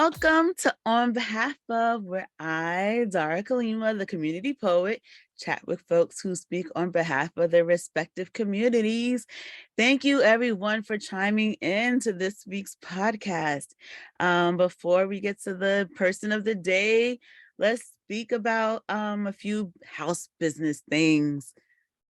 Welcome to On Behalf of, where I, Dara Kalima, the community poet, chat with folks who speak on behalf of their respective communities. Thank you everyone for chiming in to this week's podcast. Before we get to the person of the day, let's speak about a few house business things.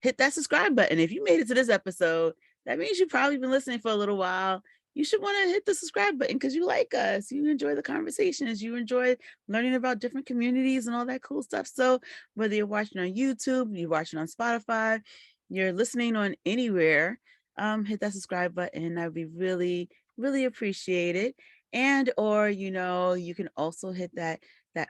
Hit that subscribe button. If you made it to this episode, that means you've probably been listening for a little while. You should want to hit the subscribe button because you like us. You enjoy the conversations. You enjoy learning about different communities and all that cool stuff. So whether you're watching on YouTube, you're watching on Spotify, you're listening on anywhere, hit that subscribe button. That would be really, really appreciated. And or, you can also hit that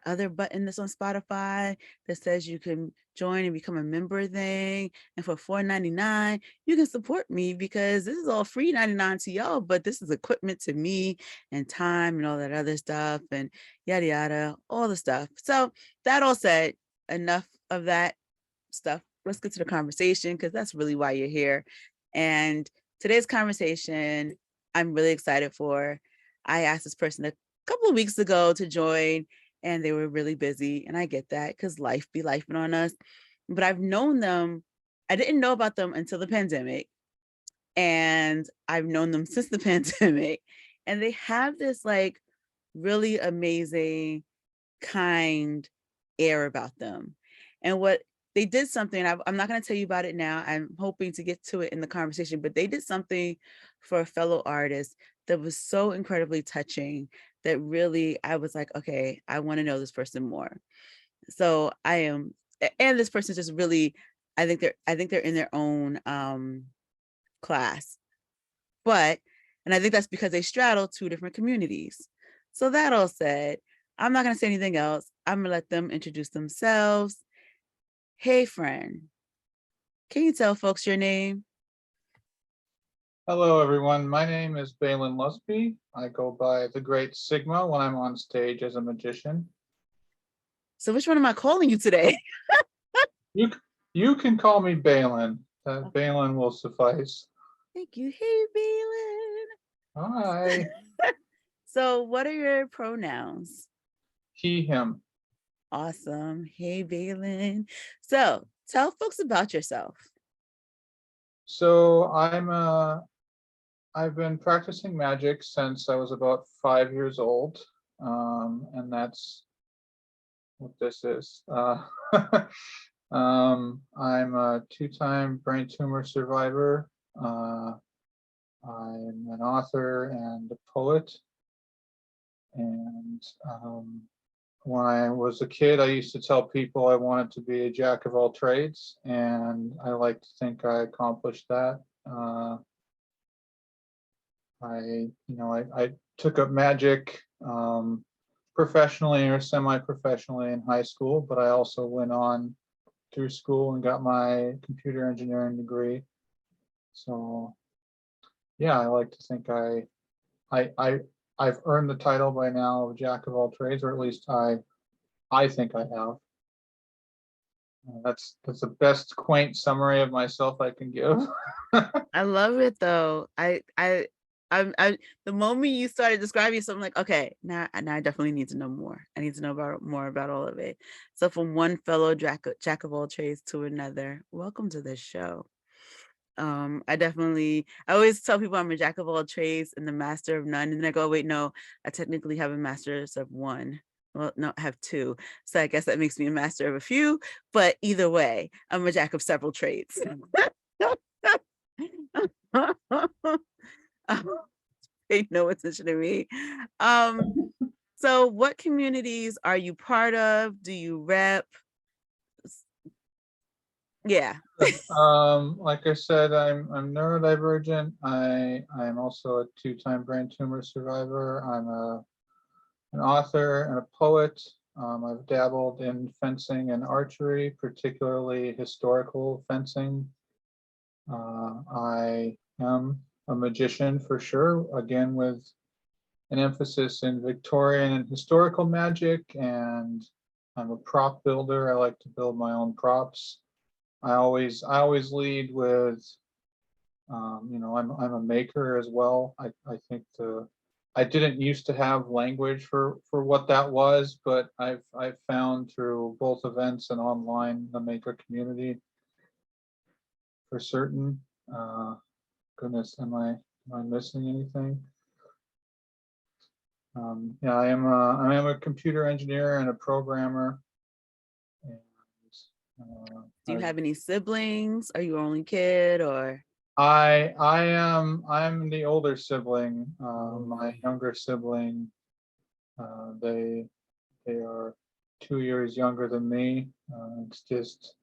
other button that's on Spotify that says you can join and become a member thing. And for $4.99, you can support me because this is all free 99 to y'all, but this is equipment to me and time and all that other stuff and yada, yada, all the stuff. So that all said, enough of that stuff. Let's get to the conversation because that's really why you're here. And today's conversation, I'm really excited for. I asked this person a couple of weeks ago to join, and they were really busy. And I get that because life be lifing on us. But I've known them. I didn't know about them until the pandemic. And I've known them since the pandemic. And they have this like really amazing, kind air about them. And what they did something, I'm not going to tell you about it now. I'm hoping to get to it in the conversation, but they did something for a fellow artist that was so incredibly touching that really, I was like, okay, I want to know this person more. So and this person just really, I think they're in their own class, and I think that's because they straddle two different communities. So that all said, I'm not going to say anything else. I'm going to let them introduce themselves. Hey, friend, can you tell folks your name? Hello, everyone. My name is Balin Lusby. I go by TheGreatCigma when I'm on stage as a magician. So which one am I calling you today? You can call me Balin. Balin will suffice. Thank you. Hey, Balin. Hi. So what are your pronouns? He, him. Awesome. Hey, Balin. So tell folks about yourself. So I've been practicing magic since I was about 5 years old. And that's what this is. I'm a 2-time brain tumor survivor. I'm an author and a poet. And when I was a kid, I used to tell people I wanted to be a jack of all trades, and I like to think I accomplished that. I took up magic professionally or semi-professionally in high school, but I also went on through school and got my computer engineering degree. So yeah, I like to think I've earned the title by now of jack of all trades, or at least I think I have. That's the best quaint summary of myself I can give. I love it though. I the moment you started describing something, like, okay, now I definitely need to know more. I need to know more about all of it. So from one fellow jack of all trades to another, welcome to the show. I always tell people I'm a jack of all trades and the master of none. And then I go, wait, no, I technically have a master of one. Well, no, I have two. So I guess that makes me a master of a few, but either way, I'm a jack of several trades. Pay no attention to me. So what communities are you part of? Do you rep? Yeah. Like I said, I'm neurodivergent. I'm also a 2-time brain tumor survivor. I'm an author and a poet. I've dabbled in fencing and archery, particularly historical fencing. I am a magician for sure, again with an emphasis in Victorian and historical magic, and I'm a prop builder. I like to build my own props. I always lead with, I'm a maker as well. I think the I didn't used to have language for what that was, but I've found through both events and online the maker community for certain. Uh, Goodness, am I missing anything? Yeah, I am a computer engineer and a programmer, and Do you have any siblings? Are you only kid or? I'm the older sibling. Oh. My younger sibling, they are 2 years younger than me. It's just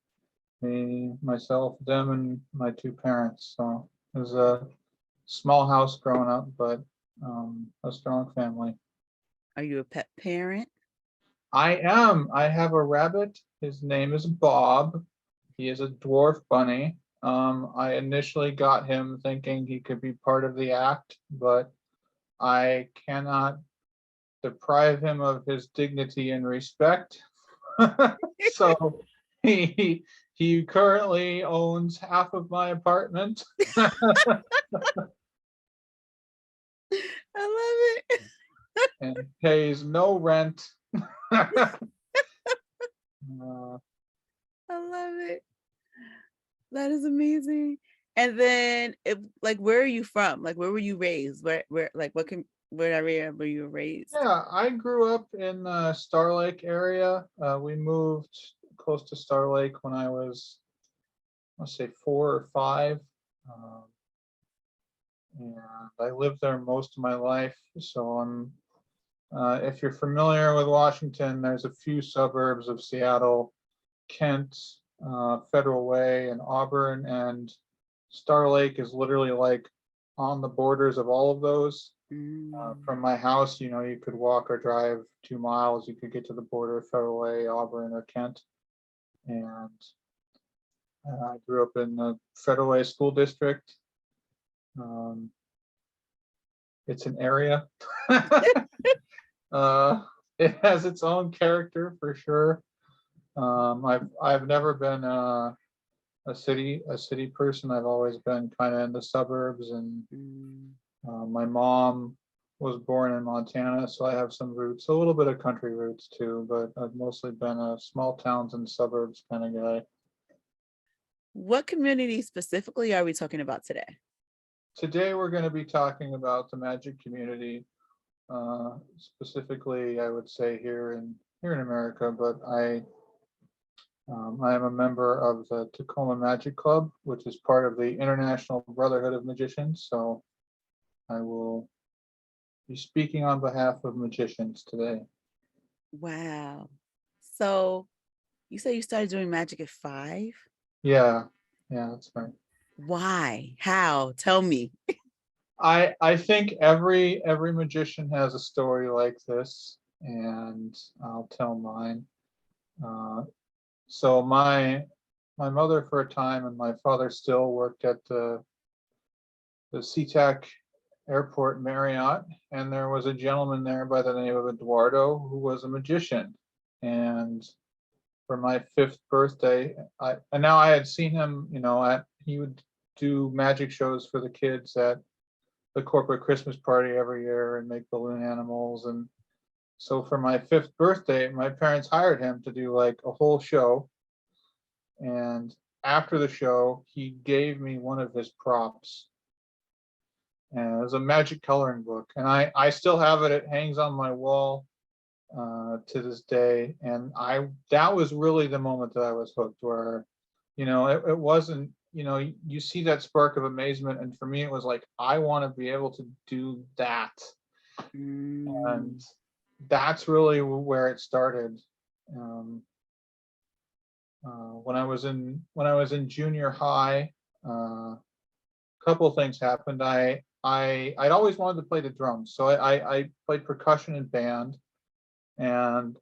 me, myself, them, and my two parents. So it was a small house growing up, but a strong family. Are you a pet parent? I am. I have a rabbit. His name is Bob. He is a dwarf bunny. I initially got him thinking he could be part of the act, but I cannot deprive him of his dignity and respect. So he currently owns half of my apartment. I love it. And pays no rent. Uh, I love it. That is amazing. And then like where are you from? Like where were you raised? Where like what area were you raised? yeah, I grew up in Star Lake area. We moved close to Star Lake when I was, let's say, 4 or 5. Um, and I lived there most of my life. So if you're familiar with Washington, there's a few suburbs of Seattle, Kent, Federal Way, and Auburn, and Star Lake is literally like on the borders of all of those. Mm. From my house, you could walk or drive 2 miles. You could get to the border of Federal Way, Auburn, or Kent. And I grew up in the Federal Way School District. Um, it's an area. uh, it has its own character for sure. I've never been a city person. I've always been kind of in the suburbs, and Mm. my mom was born in Montana, so I have some roots, a little bit of country roots too, but I've mostly been a small towns and suburbs kind of guy. What community specifically are we talking about today? Today we're going to be talking about the magic community, specifically, I would say here in America, but I am a member of the Tacoma Magic Club, which is part of the International Brotherhood of Magicians. So I will be speaking on behalf of magicians today. Wow. So you say you started doing magic at 5? Yeah, yeah, that's right. Why? How? Tell me. I think every magician has a story like this, and I'll tell mine. Uh, so my mother for a time and my father still worked at the SeaTac Airport Marriott, and there was a gentleman there by the name of Eduardo who was a magician. And for my 5th birthday, and now I had seen him, he would do magic shows for the kids at the corporate Christmas party every year and make balloon animals. And so for my 5th birthday, my parents hired him to do like a whole show. And after the show, he gave me one of his props. And it was a magic coloring book. And I still have it. It hangs on my wall to this day. And that was really the moment that I was hooked, where, it wasn't, you see that spark of amazement. And for me, it was like, I want to be able to do that. And Mm. that's really where it started. Um, when I was in junior high, a couple of things happened. I'd always wanted to play the drums, so I played percussion in band, and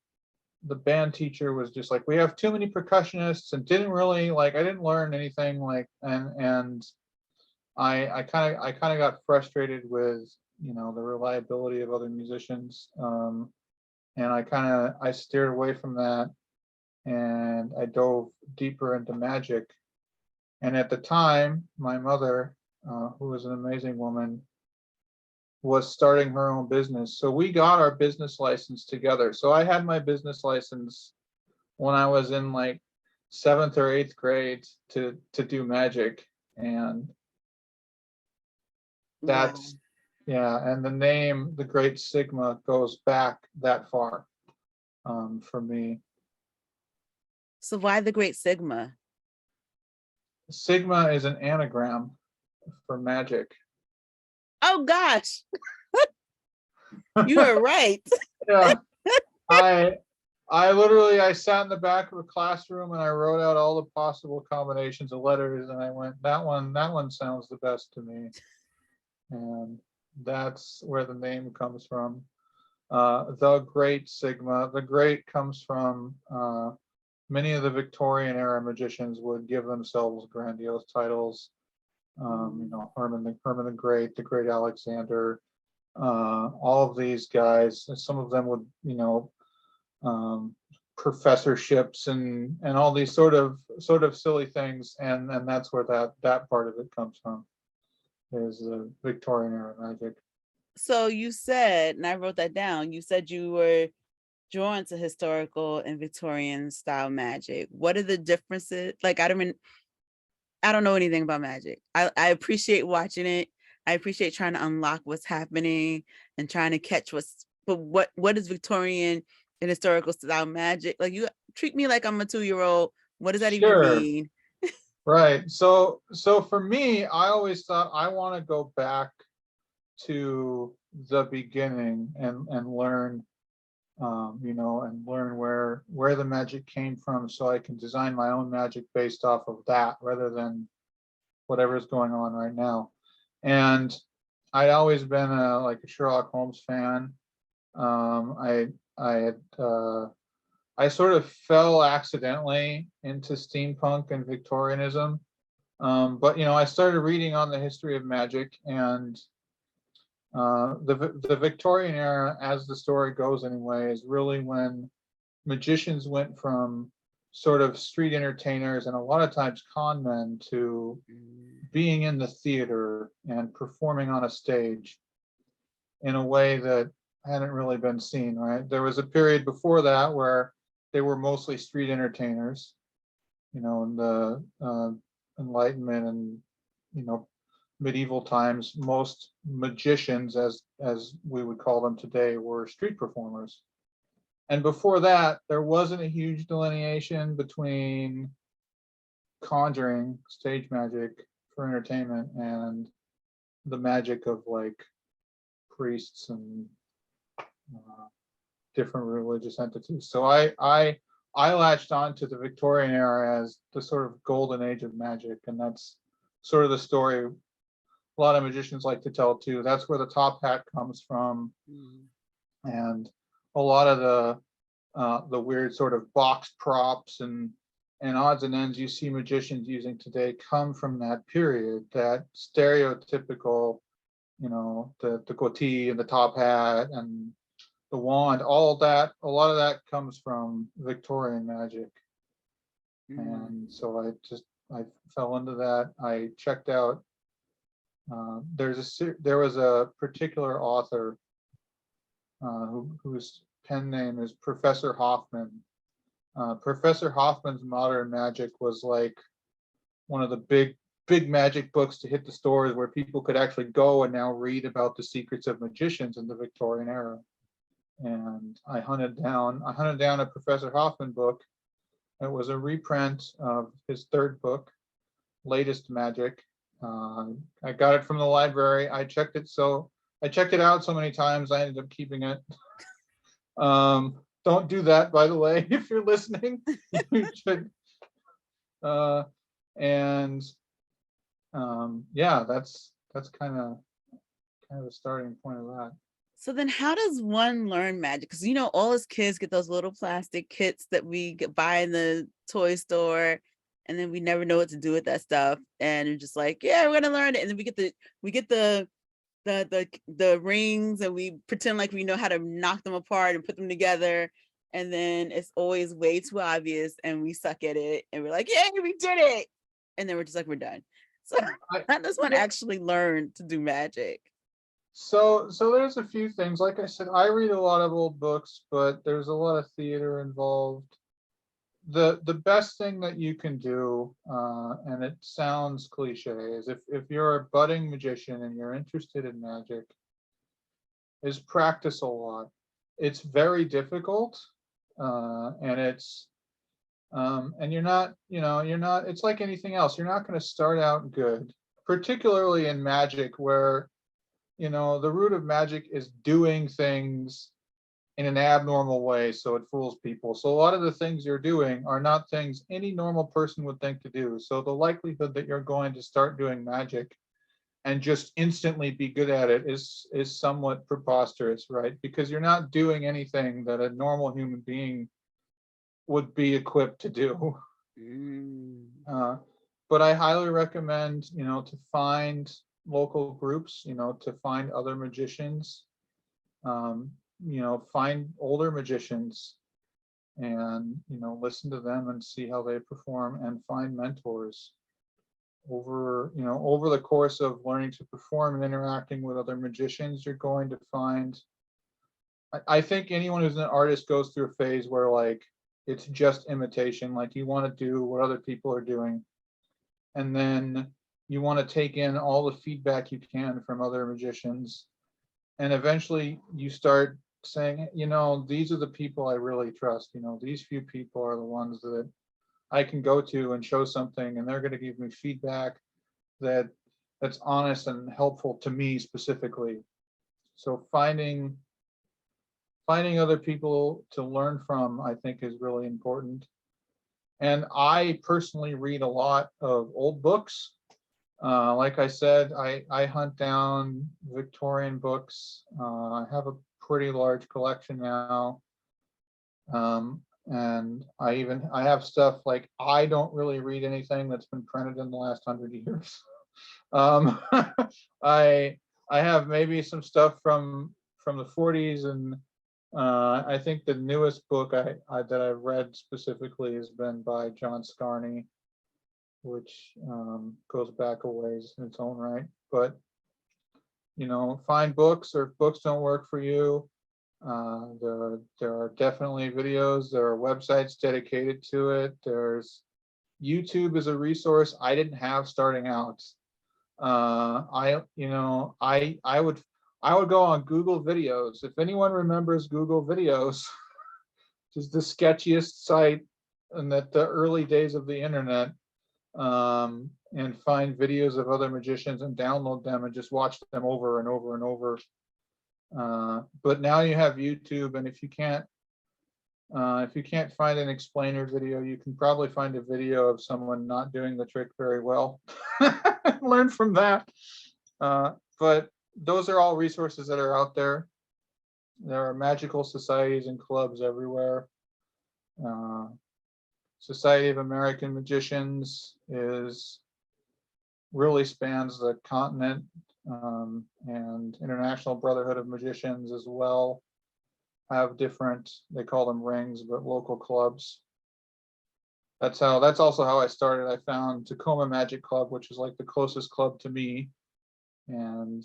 the band teacher was just like, we have too many percussionists, and didn't really like, I didn't learn anything, like, and I kind of got frustrated with the reliability of other musicians, and I steered away from that, and I dove deeper into magic. And at the time, my mother, who was an amazing woman, was starting her own business. So we got our business license together. So I had my business license when I was in like 7th or 8th grade to do magic. And Wow. that's, yeah, and the name The Great Sigma goes back that far, for me. So why the Great Sigma? Sigma is an anagram for magic. Oh gosh, you are right. Yeah, I I sat in the back of a classroom and I wrote out all the possible combinations of letters and I went, that one sounds the best to me. And that's where the name comes from. The Great Sigma. The great comes from many of the Victorian era magicians would give themselves grandiose titles. Herman the Great, the Great Alexander, all of these guys. Some of them would, um, professorships and all these sort of silly things, and that's where that part of it comes from, is the Victorian era magic. So you said, and I wrote that down, you said you were drawn to historical and Victorian style magic. What are the differences? Like, I don't know anything about magic. I appreciate watching it. I appreciate trying to unlock what's happening and trying to catch but what is Victorian and historical style magic? Like, you treat me like I'm a 2-year-old. What does that even Sure. mean? Right. So for me, I always thought I want to go back to the beginning and learn, and learn where the magic came from, so I can design my own magic based off of that rather than whatever's going on right now. And I'd always been like a Sherlock Holmes fan. I had I sort of fell accidentally into steampunk and Victorianism. But I started reading on the history of magic, and the Victorian era, as the story goes anyway, is really when magicians went from sort of street entertainers and a lot of times con men to being in the theater and performing on a stage in a way that hadn't really been seen, right? There was a period before that where they were mostly street entertainers, in the Enlightenment and, you know, medieval times. Most magicians, as we would call them today, were street performers. And before that, there wasn't a huge delineation between conjuring, stage magic for entertainment, and the magic of like priests and uh, different religious entities. So I latched on to the Victorian era as the sort of golden age of magic, and that's sort of the story a lot of magicians like to tell too. That's where the top hat comes from, and a lot of the weird sort of box props and odds and ends you see magicians using today come from that period, that stereotypical, the goatee and the top hat and the wand, all of that, a lot of that comes from Victorian magic. And so I fell into that. I checked out. There was a particular author whose pen name is Professor Hoffman. Professor Hoffman's Modern Magic was like one of the big magic books to hit the stores, where people could actually go and now read about the secrets of magicians in the Victorian era. And I hunted down a Professor Hoffman book. It was a reprint of his third book, Latest Magic. I got it from the library. I checked it out so many times I ended up keeping it. Don't do that, by the way, if you're listening. You should. And yeah, that's kind of the starting point of that. So then how does one learn magic? Because, all us kids get those little plastic kits that we buy in the toy store, and then we never know what to do with that stuff. And we're just like, yeah, we're gonna learn it. And then we get the rings, and we pretend like we know how to knock them apart and put them together. And then it's always way too obvious, and we suck at it. And we're like, yeah, we did it. And then we're just like, we're done. So how does one Yeah. actually learn to do magic? So there's a few things. Like I said, I read a lot of old books, but there's a lot of theater involved. The best thing that you can do, and it sounds cliche, is if you're a budding magician and you're interested in magic, is practice a lot. It's very difficult, and and you're not, you're not. It's like anything else. You're not going to start out good, particularly in magic, where the root of magic is doing things in an abnormal way so it fools people. So a lot of the things you're doing are not things any normal person would think to do. So the likelihood that you're going to start doing magic and just instantly be good at it is somewhat preposterous, right? Because you're not doing anything that a normal human being would be equipped to do. Mm. Uh, but I highly recommend, to find local groups, to find other magicians, um, find older magicians and, listen to them and see how they perform and find mentors over the course of learning to perform and interacting with other magicians. You're going to find, I think anyone who's an artist goes through a phase where like it's just imitation, like you want to do what other people are doing, and then you want to take in all the feedback you can from other magicians, and eventually you start saying, these are the people I really trust. These few people are the ones that I can go to and show something, and they're going to give me feedback that that's honest and helpful to me specifically. So finding other people to learn from, I think, is really important. And I personally read a lot of old books. Like I said, I hunt down Victorian books. I have a pretty large collection now. And I have stuff like, I don't really read anything that's been printed in the last 100 years. Um, I I have maybe some stuff from the 40s, and I think the newest book that I've read specifically has been by John Scarney, which goes back a ways in its own right. But find books, or if books don't work for you, there are definitely videos. There are websites dedicated to it. There's YouTube is a resource I didn't have starting out. I would go on Google Videos. If anyone remembers Google Videos, which is the sketchiest site in the early days of the internet, and find videos of other magicians and download them and just watch them over and over and over. But now you have YouTube, and if you can't find an explainer video, you can probably find a video of someone not doing the trick very well. Learn from that. But those are all resources that are out there. There are magical societies and clubs everywhere. Society of American Magicians really spans the continent, and International Brotherhood of Magicians as well have different, they call them rings, but local clubs. That's also how I started. I found Tacoma Magic Club, which is like the closest club to me, and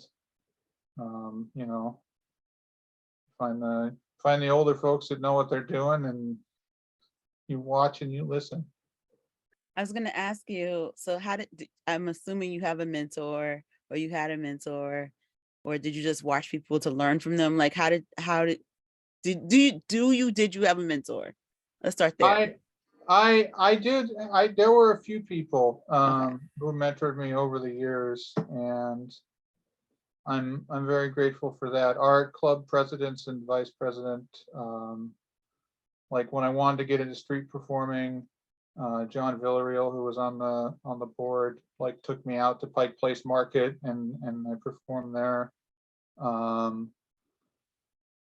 you know, find the older folks that know what they're doing, and you watch and you listen. I was going to ask you, so I'm assuming you have a mentor, or you had a mentor, or did you just watch people to learn from them? Like did you have a mentor? Let's start there. I did. There were a few people Okay. who mentored me over the years, and I'm very grateful for that. Our club presidents and vice president, like when I wanted to get into street performing, John Villarreal, who was on the board, like took me out to Pike Place Market, and I performed there.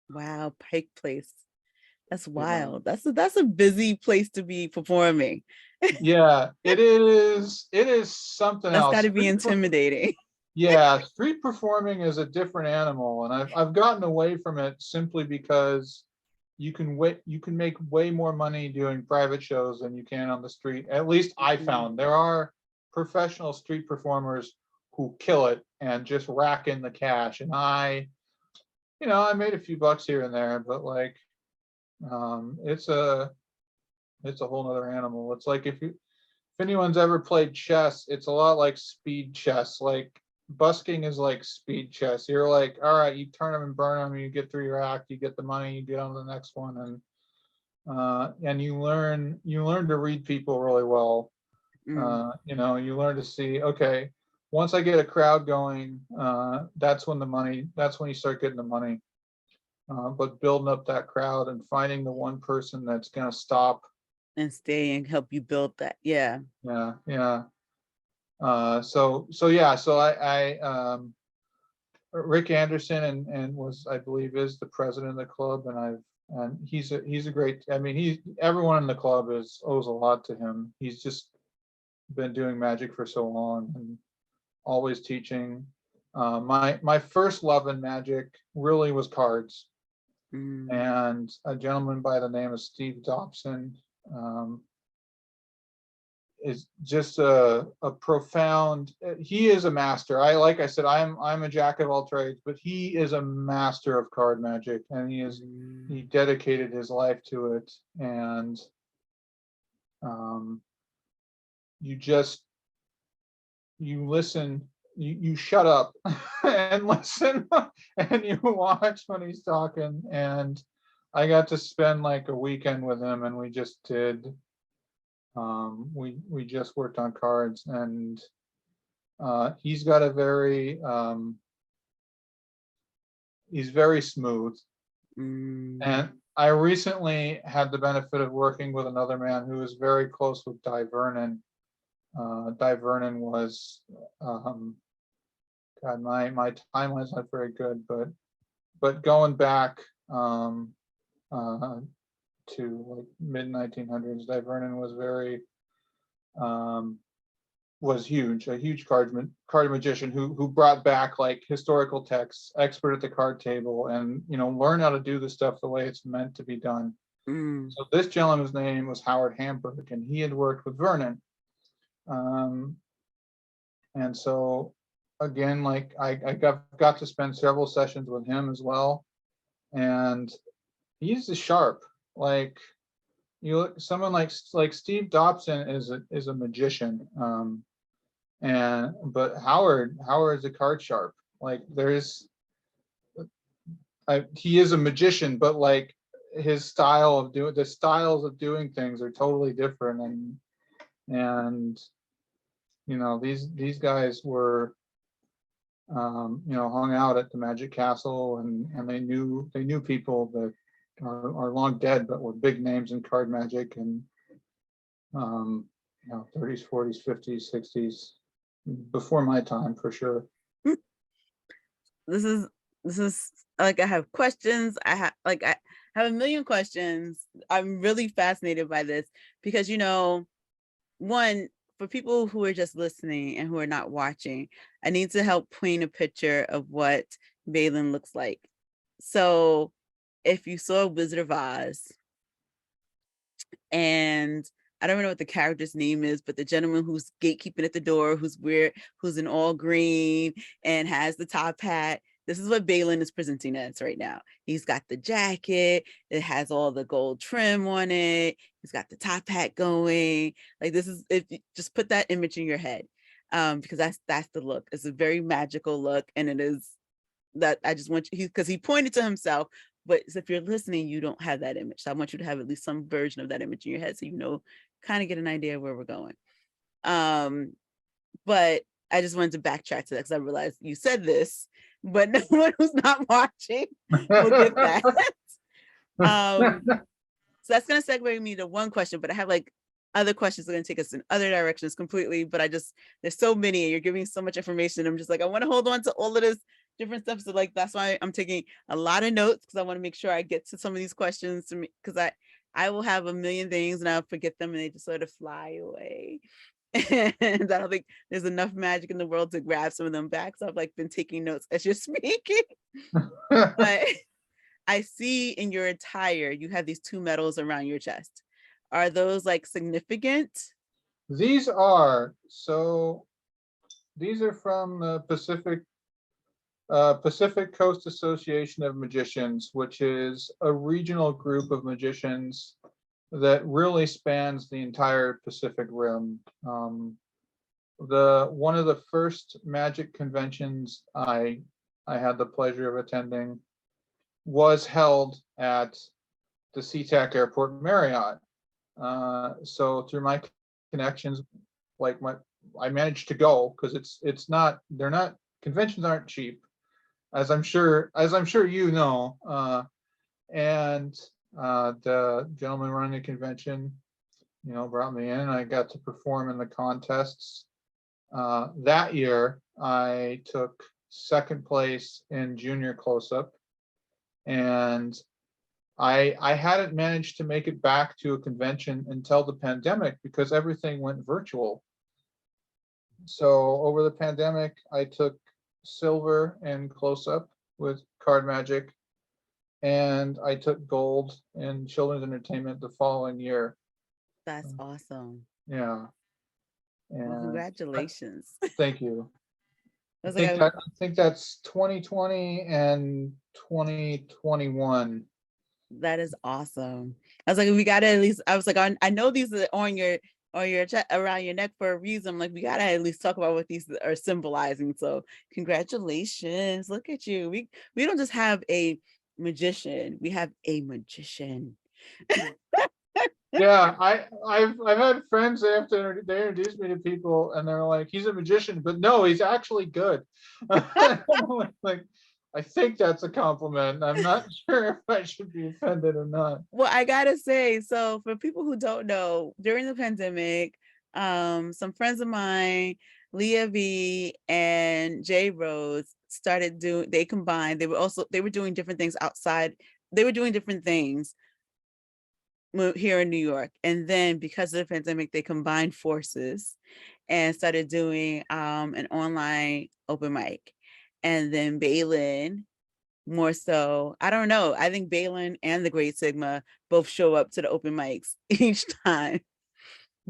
Wow, Pike Place. That's Yeah, wild. That's a busy place to be performing. yeah, it is. It is something That's got else. to be intimidating. Yeah, street performing is a different animal, and I've gotten away from it simply because you can make way more money doing private shows than you can on the street. At least I Mhm. found there are professional street performers who kill it and just rack in the cash. And I made a few bucks here and there, but like, it's a whole nother animal. It's like if anyone's ever played chess, it's a lot like speed chess. Like busking is like speed chess. You're like, all right, you turn them and burn them, you get through your act, you get the money, you get on to the next one, and you learn to read people really well. You learn to see, okay, once I get a crowd going, that's when you start getting the money. But building up that crowd and finding the one person that's gonna stop and stay and help you build that. Yeah. Yeah. So yeah, so Rick Anderson and was, I believe, is the president of the club, and he's a great. I mean, everyone in the club owes a lot to him. He's just been doing magic for so long and always teaching. My first love in magic really was cards, and a gentleman by the name of Steve Dobson is just a profound. He is a master. Like I said, I'm a jack of all trades, but he is a master of card magic, and he dedicated his life to it. And you listen, you shut up and listen, and you watch when he's talking. And I got to spend like a weekend with him, and we just did. We just worked on cards, and he's got a very he's very smooth. And I recently had the benefit of working with another man who is very close with Di Vernon. Di Vernon was God, my timeline's not very good, but going back to like mid 1900s, Di Vernon was very was huge, a huge card magician who brought back like historical texts, expert at the card table, and learn how to do the stuff the way it's meant to be done. So this gentleman's name was Howard Hamburg, and he had worked with Vernon. And so again, like I got to spend several sessions with him as well, and he's sharp. Like someone like Steve Dobson is a magician, but Howard's a card sharp. Like he is a magician, but like his styles of doing things are totally different, and these guys were hung out at the Magic Castle, and they knew people that are long dead but were big names in card magic, and 30s, 40s, 50s, 60s, before my time for sure. This is like, I have questions. I have a million questions. I'm really fascinated by this because one, for people who are just listening and who are not watching, I need to help paint a picture of what Balin looks like. So if you saw Wizard of Oz, and I don't know what the character's name is, but the gentleman who's gatekeeping at the door, who's in all green and has the top hat, this is what Balin is presenting us right now. He's got the jacket, it has all the gold trim on it, he's got the top hat going. Like, this is, if you just put that image in your head, because that's the look. It's a very magical look, and it is that I just want you, because he pointed to himself, but if you're listening, you don't have that image. So I want you to have at least some version of that image in your head, so kind of get an idea of where we're going. But I just wanted to backtrack to that because I realized you said this, but no one who's not watching will get that. So that's going to segue me to one question, but I have like other questions that are going to take us in other directions completely. But there's so many, and you're giving so much information. I'm just like, I want to hold on to all of this different stuff. So like, that's why I'm taking a lot of notes, because I want to make sure I get to some of these questions to me, because I will have a million things and I'll forget them and they just sort of fly away. And I don't think there's enough magic in the world to grab some of them back. So I've like been taking notes as you're speaking. But I see in your attire, you have these two medals around your chest. Are those like significant? These are, so These are from the Pacific Coast Association of Magicians, which is a regional group of magicians that really spans the entire Pacific Rim. The one of the first magic conventions I had the pleasure of attending was held at the SeaTac Airport Marriott. So through my connections, like I managed to go, because it's not, they're not, conventions aren't cheap, as I'm sure you know. And the gentleman running the convention, brought me in. I got to perform in the contests. That year, I took second place in junior close-up, and I hadn't managed to make it back to a convention until the pandemic because everything went virtual. So over the pandemic, I took silver in close-up with card magic, and I took gold in children's entertainment the following year. That's awesome. Yeah. Well, And congratulations. thank you. I I was like, think that's 2020 and 2021. that is awesome. I was like, we gotta at least, I was like, I know these are on your chat around your neck for a reason. I'm like, we gotta at least talk about what these are symbolizing. So congratulations. Look at you. We don't just have a magician, we have a magician. Yeah, I've had friends after they introduced me to people, and they're like, he's a magician, but no, he's actually good. Like, I think that's a compliment. I'm not sure if I should be offended or not. Well, I gotta say, so for people who don't know, during the pandemic, some friends of mine, Leah V and Jay Rose, they combined, they were doing different things outside. They were doing different things here in New York. And then because of the pandemic, they combined forces and started doing an online open mic. And then Balin, more so, I don't know, I think Balin and the Great Cigma both show up to the open mics each time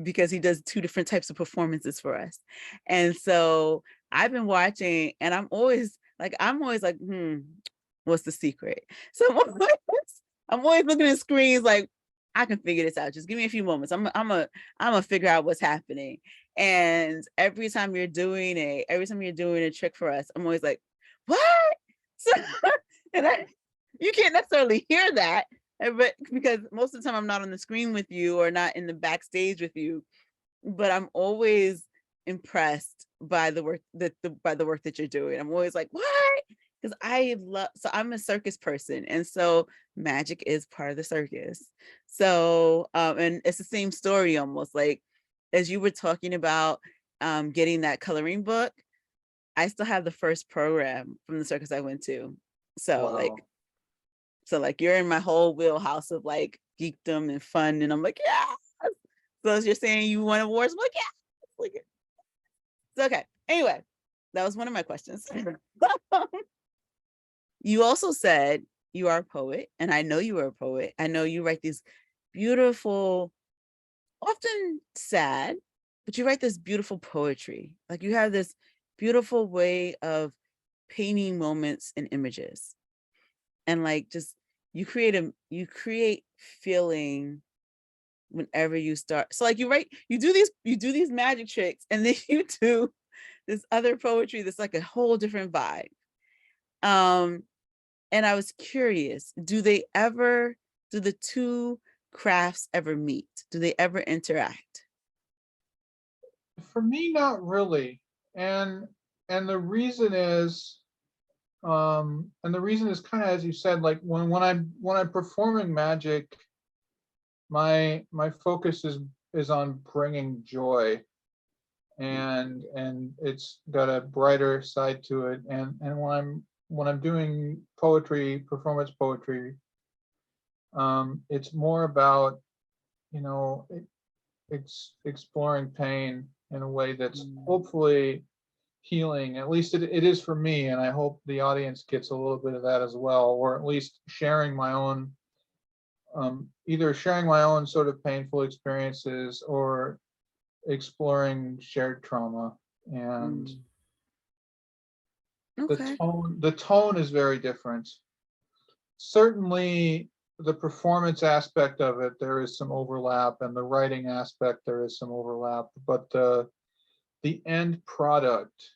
because he does two different types of performances for us. And so I've been watching, and I'm always like, what's the secret? So I'm always looking at screens like, I can figure this out. Just give me a few moments. I'm gonna figure out what's happening. And every time you're doing a trick for us, I'm always like, what? So, and you can't necessarily hear that, but because most of the time I'm not on the screen with you or not in the backstage with you, but I'm always impressed by the work that you're doing. I'm always like, what? Because I'm a circus person, and so magic is part of the circus. So and it's the same story almost, like as you were talking about getting that coloring book, I still have the first program from the circus I went to. So Wow. like you're in my whole wheelhouse of like geekdom and fun, and I'm like, yeah. So as you're saying you won awards, I'm like, yeah. Like, it's okay. Anyway, that was one of my questions. You also said you are a poet, and I know you are a poet. I know you write these beautiful, often sad, but you write this beautiful poetry. Like you have this beautiful way of painting moments and images. And like just you create feeling whenever you start. So like you do these magic tricks, and then you do this other poetry that's like a whole different vibe. And I was curious, do the two crafts ever meet? Do they ever interact? For me, not really. And the reason is, kind of as you said, like when I'm performing magic, my focus is on bringing joy, and it's got a brighter side to it. And when I'm doing poetry, performance poetry, it's more about, you know, exploring pain in a way that's hopefully healing. At least it is for me, and I hope the audience gets a little bit of that as well, or at least sharing my own, either sharing my own sort of painful experiences or exploring shared trauma. And Mm. Okay. The tone is very different. Certainly the performance aspect of it, there is some overlap, and the writing aspect, there is some overlap, but the end product,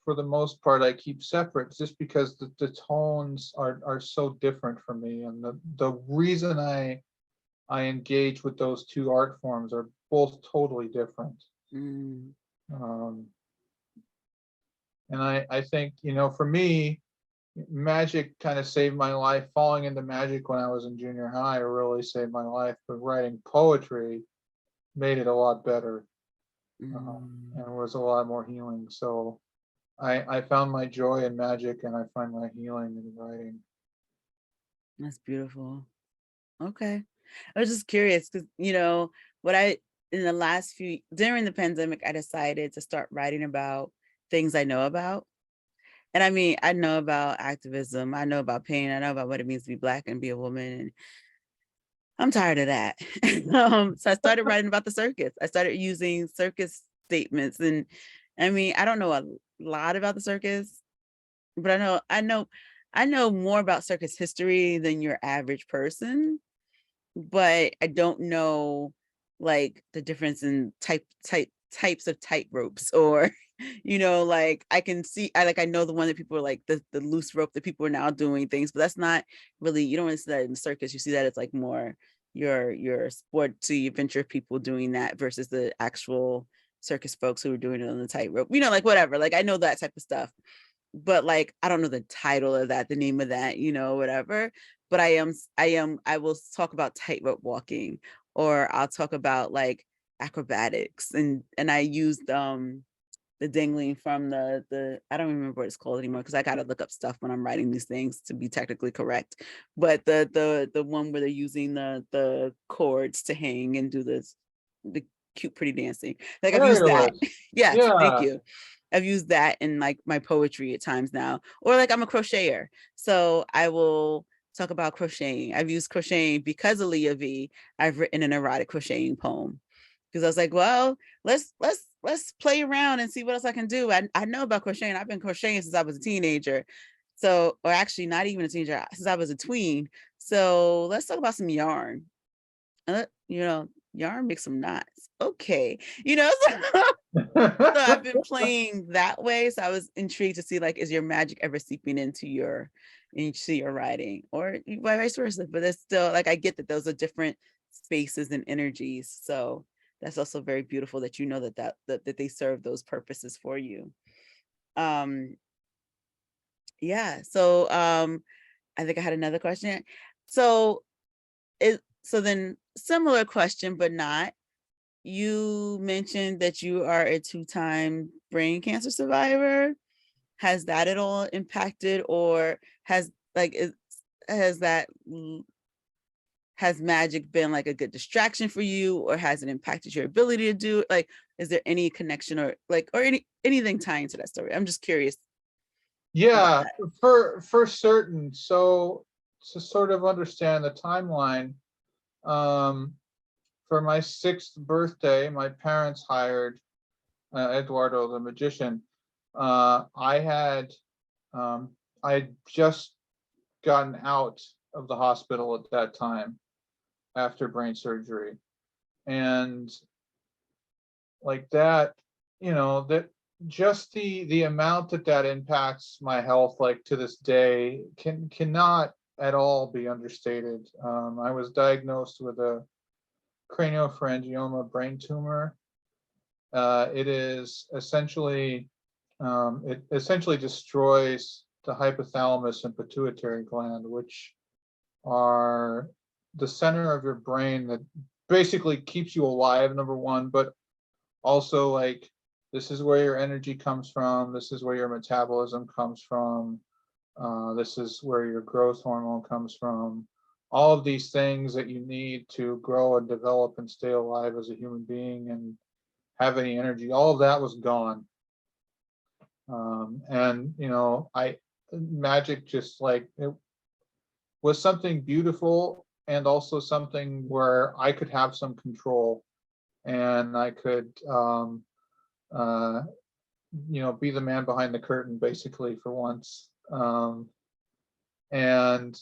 for the most part, I keep separate just because the tones are so different for me. And the reason I engage with those two art forms are both totally different. Mm, Um, and I think, for me, magic kind of saved my life. Falling into magic when I was in junior high really saved my life, but writing poetry made it a lot better, mm. and was a lot more healing. So I found my joy in magic, and I find my healing in writing. That's beautiful. Okay. I was just curious because, what I, in the last during the pandemic, I decided to start writing about things I know about. And I mean, I know about activism, I know about pain, I know about what it means to be Black and be a woman. And I'm tired of that. So I started writing about the circus. I started using circus statements. And I mean, I don't know a lot about the circus, but I know more about circus history than your average person, but I don't know like the difference in types of tight ropes, or like I can see, I know the one that people are like the loose rope that people are now doing things, but that's not really, you don't really see that in the circus. You see that it's like more your sporty adventure people doing that versus the actual circus folks who are doing it on the tightrope, like whatever. Like I know that type of stuff, but like I don't know the title of that, the name of that, whatever. But I will talk about tightrope walking, or I'll talk about like acrobatics, and I used the dangling from the I don't remember what it's called anymore because I gotta look up stuff when I'm writing these things to be technically correct. But the one where they're using the cords to hang and do the cute pretty dancing. Like I've used that. Aerialist. Yes, thank Yeah. you. I've used that in like my poetry at times now. Or like I'm a crocheter. So I will talk about crocheting. I've used crocheting because of Leah V. I've written an erotic crocheting poem. Because I was like, well, let's play around and see what else I can do. I know about crocheting. I've been crocheting since I was a teenager. So, or actually not even a teenager, since I was a tween. So let's talk about some yarn. Yarn makes some knots. Okay. So I've been playing that way. So I was intrigued to see, like, is your magic ever seeping into your writing, or vice versa? But it's still like I get that those are different spaces and energies. So that's also very beautiful that that they serve those purposes for you. Um, yeah. So I think I had another question. So then similar question, but not. You mentioned that you are a two-time brain cancer survivor. Has that at all impacted, or has that has magic been like a good distraction for you, or has it impacted your ability to do it? Like, is there any connection or anything tying to that story? I'm just curious about Yeah, that. for certain. So to sort of understand the timeline, um, for my 6th birthday, my parents hired Eduardo the magician. I had I had just gotten out of the hospital at that time after brain surgery, and like that, that just the amount that impacts my health, like to this day, cannot at all be understated. I was diagnosed with a craniopharyngioma brain tumor. It is essentially it essentially destroys the hypothalamus and pituitary gland, which are the center of your brain that basically keeps you alive, number one, but also like this is where your energy comes from, this is where your metabolism comes from, this is where your growth hormone comes from, all of these things that you need to grow and develop and stay alive as a human being and have any energy, all of that was gone. And I magic just like it was something beautiful, and also something where I could have some control, and I could uh, be the man behind the curtain basically for once. And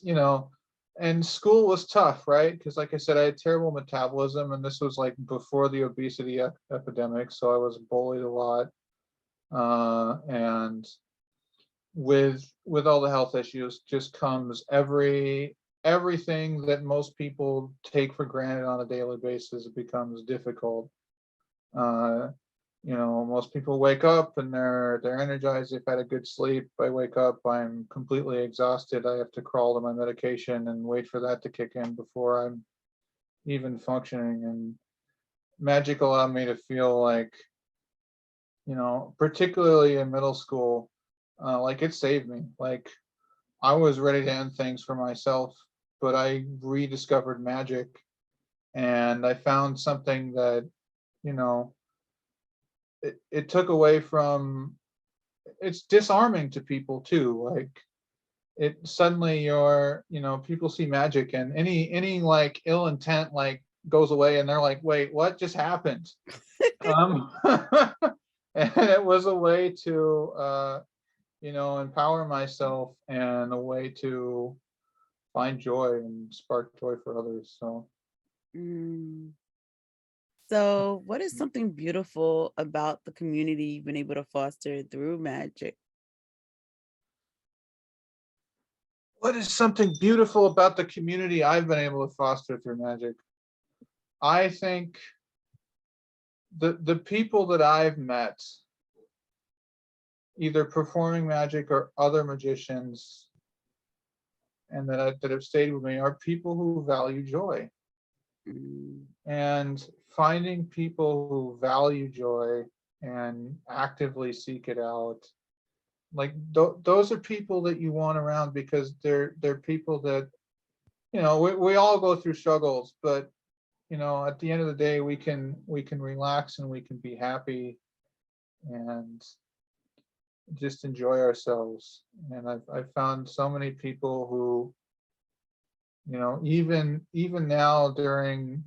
and school was tough, right? Because like I said, I had terrible metabolism, and this was like before the obesity epidemic, so I was bullied a lot. And with all the health issues just comes everything that most people take for granted on a daily basis. It becomes difficult. uh Most people wake up and they're energized, they've had a good sleep. I wake up, I'm completely exhausted, I have to crawl to my medication and wait for that to kick in before I'm even functioning. And magic allowed me to feel like, particularly in middle school, like it saved me. Like I was ready to end things for myself, but I rediscovered magic, and I found something that, you know, it took away from, it's disarming to people too. Like it suddenly people see magic, and any like ill intent like goes away, and they're like, wait, what just happened? Um and it was a way to empower myself, and a way to find joy and spark joy for others. So Mm. So, what is something beautiful about the community you've been able to foster through magic? what is something beautiful about the community I've been able to foster through magic? I think the people that I've met, either performing magic or other magicians, and that have stayed with me, are people who value joy. Mm, And finding people who value joy and actively seek it out, like those are people that you want around, because they're people that, we all go through struggles, but at the end of the day, we can relax, and we can be happy, and just enjoy ourselves. And I've found so many people who, even now during,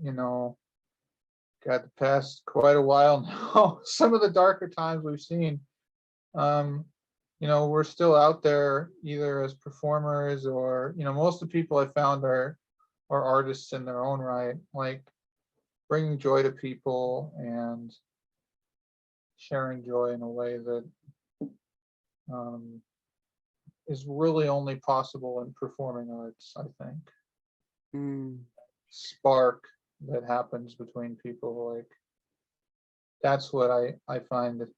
got the past quite a while now, some of the darker times we've seen, um, we're still out there either as performers, or, most of the people I found are artists in their own right, like bringing joy to people and sharing joy in a way that, um, is really only possible in performing arts, I think. mm, Spark that happens between people, like that's what I find that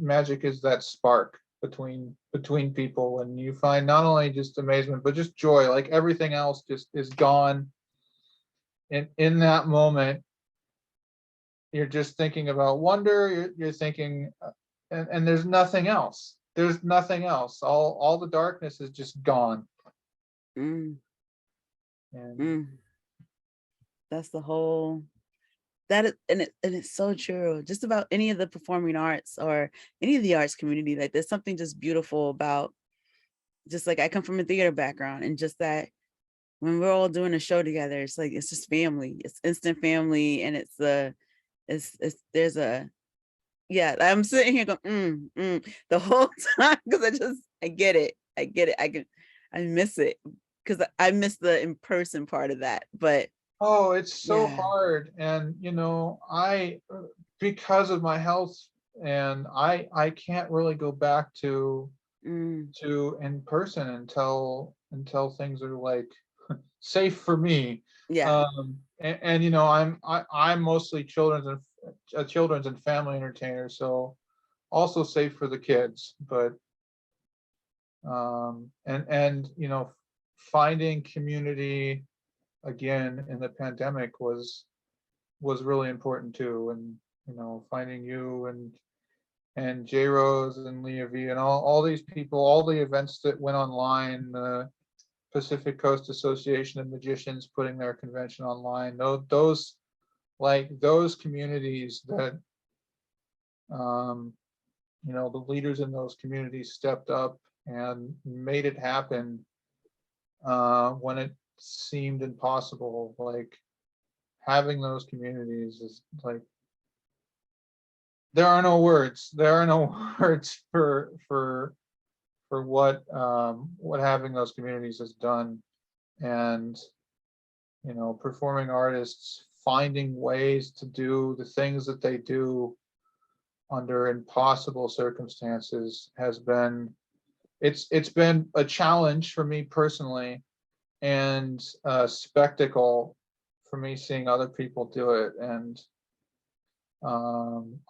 magic is, that spark between people, and you find not only just amazement but just joy. Like everything else just is gone, and in that moment you're just thinking about wonder. You're thinking, and there's nothing else. All the darkness is just gone. mm, And mm. That's the whole that is, and it's so true. Just about any of the performing arts or any of the arts community, like there's something just beautiful about, just like I come from a theater background, and just that when we're all doing a show together, it's like it's just family. It's instant family, and it's there's a yeah. I'm sitting here going the whole time because I get it. I get it. I miss it because I miss the in person part of that. But oh, it's so yeah. hard. And I, because of my health, and I can't really go back Mm, to in person until things are like safe for me. yeah. And I'm mostly children's and family entertainer, so also safe for the kids. But and finding community again in the pandemic was really important too. And finding you and J Rose and Leah V and all these people, all the events that went online, the Pacific Coast Association of Magicians putting their convention online. Those communities that, um, the leaders in those communities stepped up and made it happen, when it seemed impossible. Like having those communities is like there are no words. There are no words for what having those communities has done. And performing artists finding ways to do the things that they do under impossible circumstances has been, it's been a challenge for me personally, and a spectacle for me seeing other people do it. And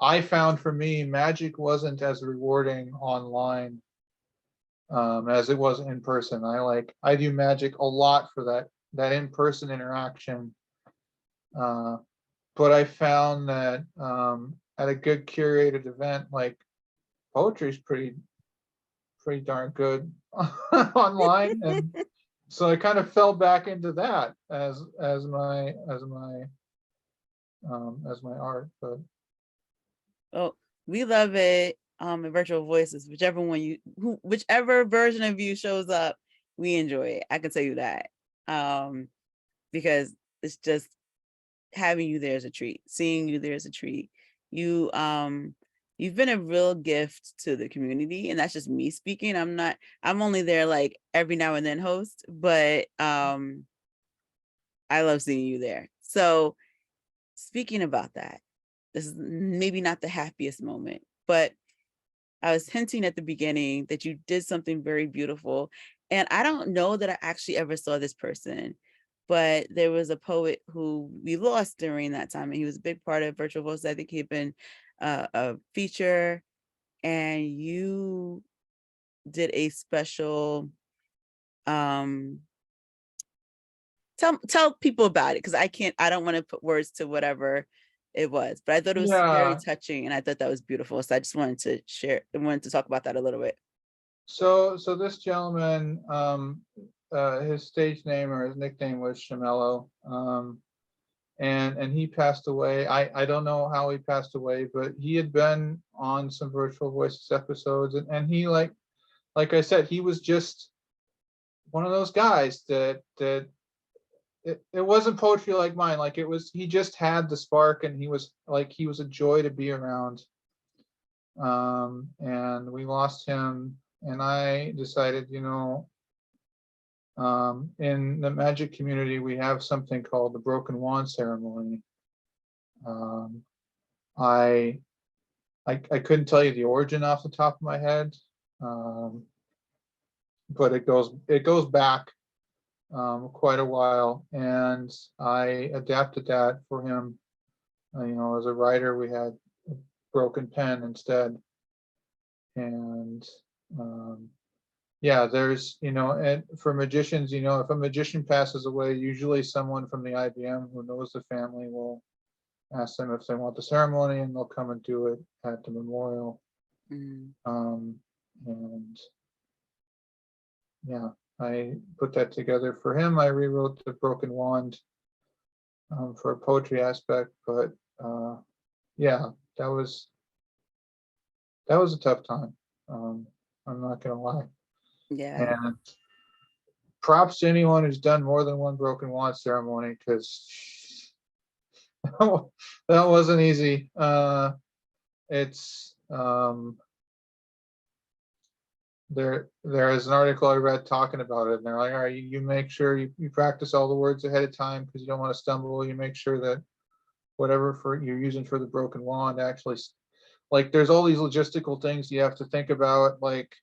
I found for me, magic wasn't as rewarding online as it was in person. I do magic a lot for that in-person interaction. Uh, but I found that at a good curated event, like poetry is pretty darn good online. And so I kind of fell back into that as my art. But Oh, we love it. In virtual voices, whichever version of you shows up, we enjoy it. I can tell you that. Because it's just having you there is a treat. Seeing you there is a treat. You you've been a real gift to the community, and that's just me speaking. I'm only there like every now and then host, but I love seeing you there. So speaking about that, this is maybe not the happiest moment, but I was hinting at the beginning that you did something very beautiful. And I don't know that I actually ever saw this person, but there was a poet who we lost during that time, and he was a big part of Virtual Voices. I think he'd been a feature, and you did a special, um, tell people about it, because I don't want to put words to whatever it was, but I thought it was very yeah, touching, and I thought that was beautiful. So I just wanted to wanted to talk about that a little bit. so this gentleman, his stage name or his nickname was Shamello. And he passed away. I don't know how he passed away, but he had been on some Virtual Voices episodes, and he, like I said, he was just one of those guys that it wasn't poetry like mine. Like, it was, he just had the spark, and he was a joy to be around. And we lost him, and I decided, in the magic community, we have something called the broken wand ceremony. um, I I couldn't tell you the origin off the top of my head, um, but it goes back quite a while, and I adapted that for him. As a writer, we had a broken pen instead, and yeah, there's and for magicians, if a magician passes away, usually someone from the IBM who knows the family will ask them if they want the ceremony, and they'll come and do it at the memorial. Mm. Um, and yeah, I put that together for him. I rewrote the broken wand for a poetry aspect, but uh, yeah, that was that was a tough time. Um, I'm not gonna lie. Yeah. And props to anyone who's done more than one broken wand ceremony, because that wasn't easy. It's there is an article I read talking about it, and they're like, all right, you make sure you practice all the words ahead of time, because you don't want to stumble. You make sure that whatever you're using for the broken wand actually, like, there's all these logistical things you have to think about, like,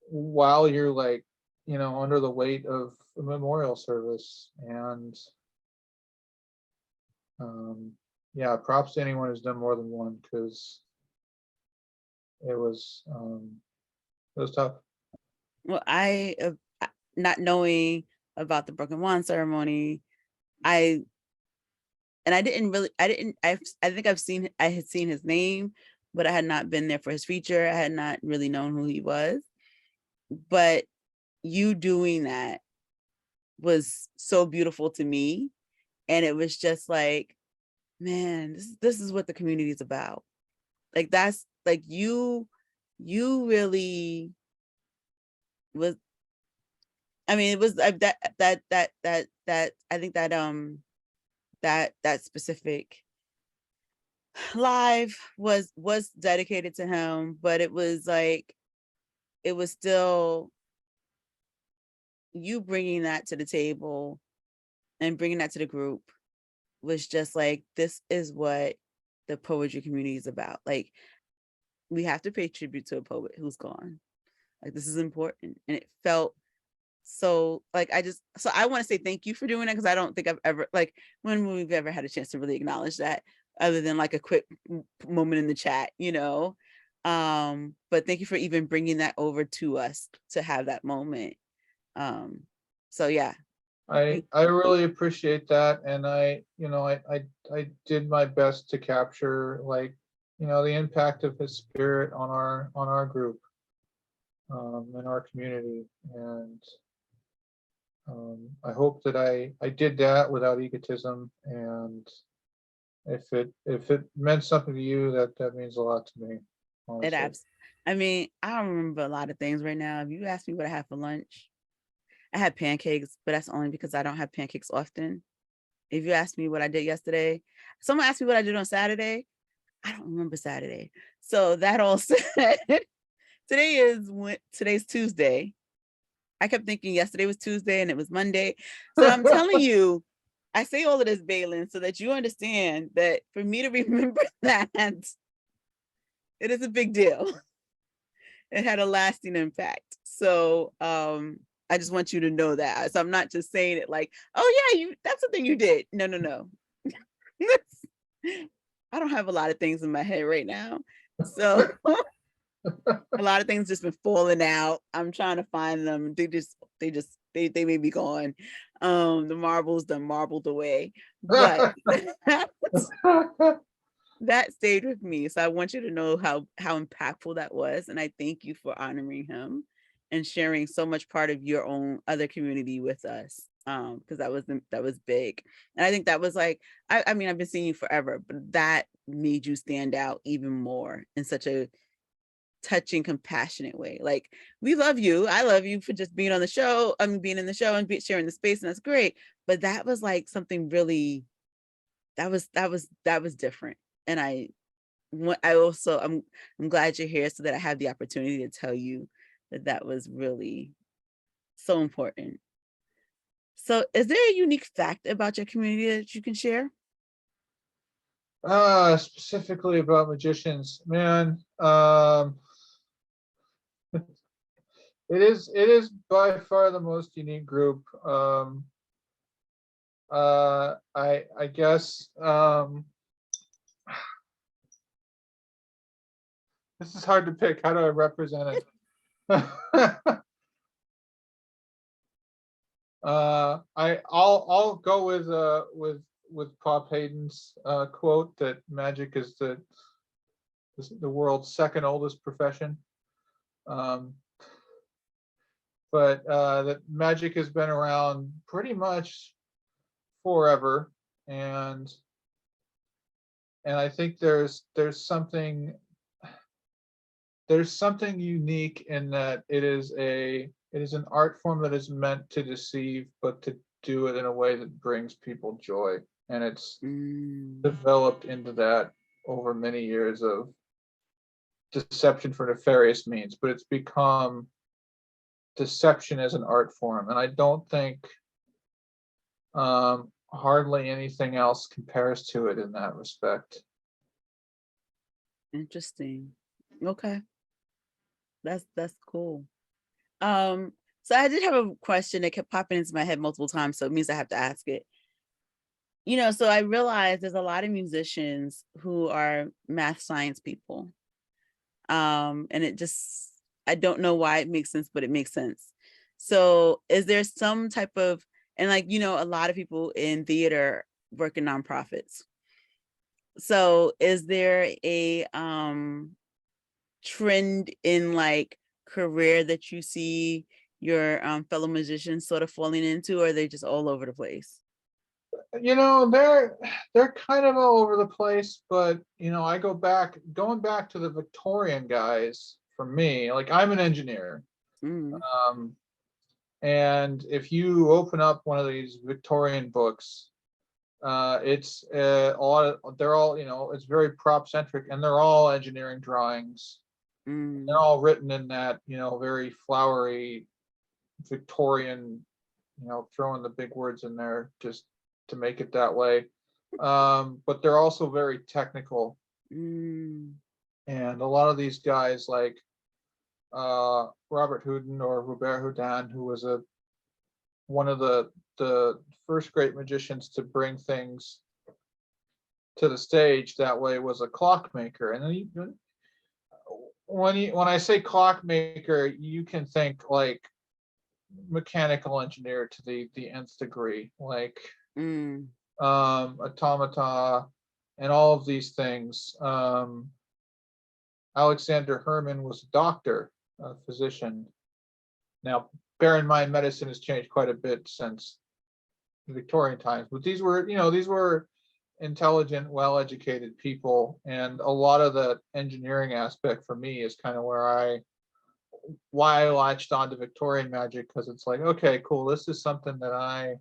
while you're, like, under the weight of a memorial service. And um yeah, props to anyone who's done more than one, because it was um it was tough. Well, not knowing about the broken wand ceremony, I I didn't really, I think I had seen his name, but I had not been there for his feature. I had not really known who he was. But you doing that was so beautiful to me, and it was just like, man, this is what the community is about. Like, that's like you really was. I mean, it was that I think that that specific live was dedicated to him, but it was like, it was still you bringing that to the table and bringing that to the group was just like, this is what the poetry community is about. Like, we have to pay tribute to a poet who's gone. Like, this is important. And it felt so like, so I want to say thank you for doing that, because I don't think I've ever, like, when we've ever had a chance to really acknowledge that, other than like a quick moment in the chat, you know. But thank you for even bringing that over to us to have that moment. So yeah. I really appreciate that, and I did my best to capture, like, the impact of his spirit on our group, in our community, and I hope that I did that without egotism, and if it meant something to you, that means a lot to me, It honestly. abs I mean, I don't remember a lot of things right now. If you ask me what I had for lunch, I had pancakes, but that's only because I don't have pancakes often. If you ask me what I did yesterday, someone asked me what I did on Saturday, I don't remember Saturday. So that all said, today's Tuesday. I kept thinking yesterday was Tuesday and it was Monday. So I'm telling you, I say all of this, Balin, so that you understand that for me to remember that, it is a big deal. It had a lasting impact. So I just want you to know that. So I'm not just saying it like, oh yeah, that's the thing you did. No. I don't have a lot of things in my head right now. So a lot of things just been falling out. I'm trying to find them. They may be gone. The marbles done marbled away. But that stayed with me. So I want you to know how impactful that was. And I thank you for honoring him and sharing so much part of your own other community with us. Because that was big. And I think that was like, I mean, I've been seeing you forever, but that made you stand out even more in such a touching, compassionate way. Like, we love you. I love you for just being on the show. I mean, being in the show and sharing the space, and that's great. But that was like something really, that was different. And I'm glad you're here so that I have the opportunity to tell you that was really so important. So is there a unique fact about your community that you can share? Specifically about magicians, man. It is by far the most unique group. I guess, this is hard to pick. How do I represent it? I'll go with Pop Hayden's quote that magic is the world's second oldest profession. Um, but that magic has been around pretty much forever, and I think there's something unique in that it is an art form that is meant to deceive, but to do it in a way that brings people joy, and it's developed into that over many years of deception for nefarious means, but it's become deception as an art form, and I don't think hardly anything else compares to it in that respect. Interesting. Okay. That's cool. So I did have a question that kept popping into my head multiple times, so it means I have to ask it. So I realized there's a lot of musicians who are math science people. And I don't know why it makes sense, but it makes sense. So is there some type of, and like, a lot of people in theater work in nonprofits. So is there a trend in like career that you see your fellow musicians sort of falling into, or are they just all over the place? They're kind of all over the place, but I going back to the Victorian guys. For me, like, I'm an engineer, Mm. and if you open up one of these Victorian books, It's a lot of, they're all, it's very prop centric, and they're all engineering drawings. They're Mm. all written in that, very flowery Victorian, throwing the big words in there just to make it that way. But they're also very technical. Mm. And a lot of these guys like Robert Houdin or Robert Houdin, who was one of the first great magicians to bring things to the stage that way, was a clockmaker. And then when I say clockmaker, you can think like mechanical engineer to the nth degree, like Mm. automata and all of these things. Alexander Herman was a doctor, a physician. Now, bear in mind, medicine has changed quite a bit since the Victorian times, but these were intelligent, well-educated people, and a lot of the engineering aspect for me is kind of why I latched onto Victorian magic, because it's like, okay, cool, this is something that I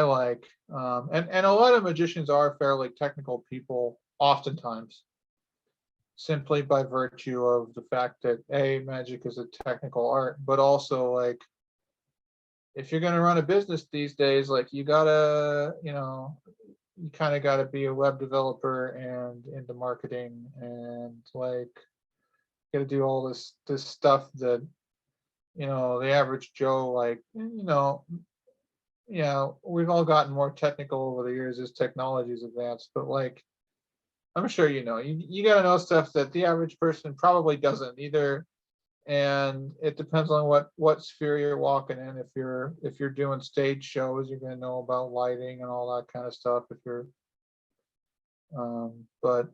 like. And a lot of magicians are fairly technical people, oftentimes, simply by virtue of the fact that magic is a technical art, but also like if you're going to run a business these days, like you gotta, you kind of got to be a web developer and into marketing, and like got to do all this stuff that the average Joe, like, we've all gotten more technical over the years as technology's advanced, but like I'm sure you got to know stuff that the average person probably doesn't either. And it depends on what sphere you're walking in. If you're doing stage shows, you're going to know about lighting and all that kind of stuff. If you're but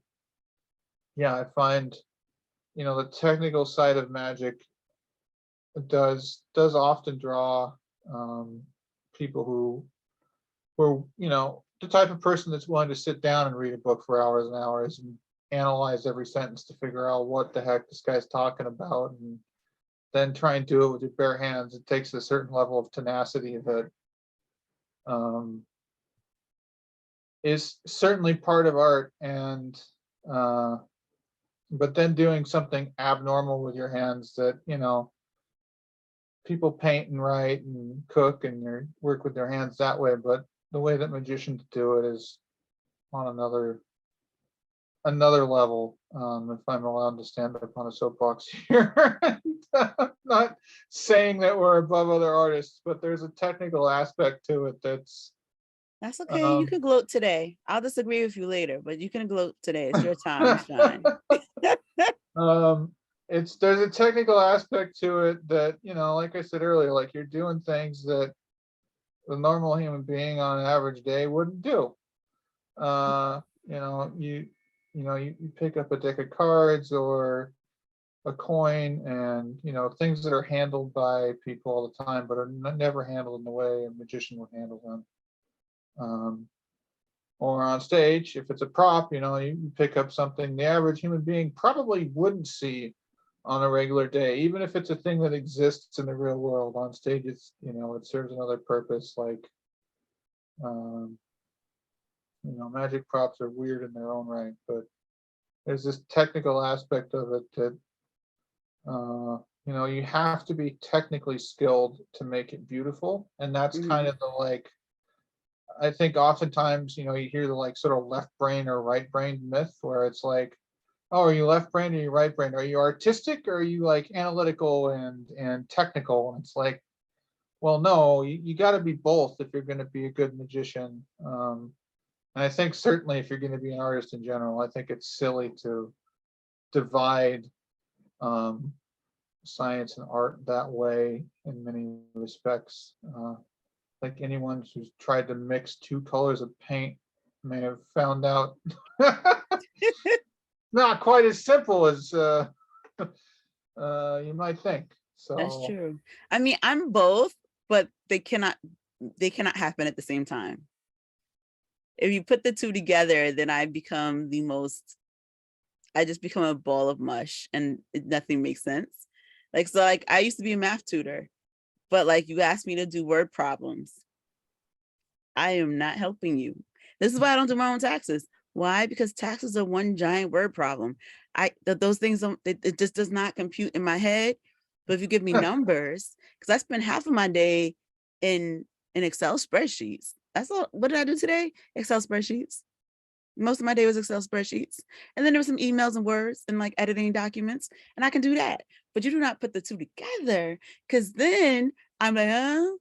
yeah, I find the technical side of magic does often draw people who are the type of person that's willing to sit down and read a book for hours and hours and analyze every sentence to figure out what the heck this guy's talking about, and then try and do it with your bare hands. It takes a certain level of tenacity that um, is certainly part of art, and but then doing something abnormal with your hands that people paint and write and cook and work with their hands that way, but the way that magicians do it is on another level. If I'm allowed to stand up on a soapbox here, I'm not saying that we're above other artists, but there's a technical aspect to it that's That's okay. You um, can gloat today. I'll disagree with you later, but you can gloat today. It's your time to shine. um, there's a technical aspect to it that like I said earlier, like you're doing things that the normal human being on an average day wouldn't do. uh you pick up a deck of cards or a coin, and things that are handled by people all the time but are never handled in the way a magician would handle them. Or on stage, if it's a prop, you pick up something the average human being probably wouldn't see on a regular day, even if it's a thing that exists in the real world. On stage, it serves another purpose. Like um, magic props are weird in their own right, but there's this technical aspect of it that you have to be technically skilled to make it beautiful. And that's kind Mhm. of the like, I think oftentimes you hear the like sort of left brain or right brain myth, where it's like, oh, are you left brain or you right brain? Are you artistic or are you like analytical and technical? And it's like, well, no, you got to be both if you're going to be a good magician. And I think certainly if you're going to be an artist in general, I think it's silly to divide um, science and art that way in many respects. Like anyone who's tried to mix two colors of paint may have found out not quite as simple as you might think. That's So true. I mean, I'm both, but they cannot happen at the same time. If you put the two together, then I just become a ball of mush and nothing makes sense. Like I used to be a math tutor, but like you asked me to do word problems. I am not helping you. This is why I don't do my own taxes. Why? Because taxes are one giant word problem. Those things don't, it just does not compute in my head. But if you give me numbers, because I spend half of my day in Excel spreadsheets. That's all. What did I do today? Excel spreadsheets. Most of my day was Excel spreadsheets. And then there were some emails and words and like editing documents. And I can do that. But you do not put the two together, because then I'm like, no.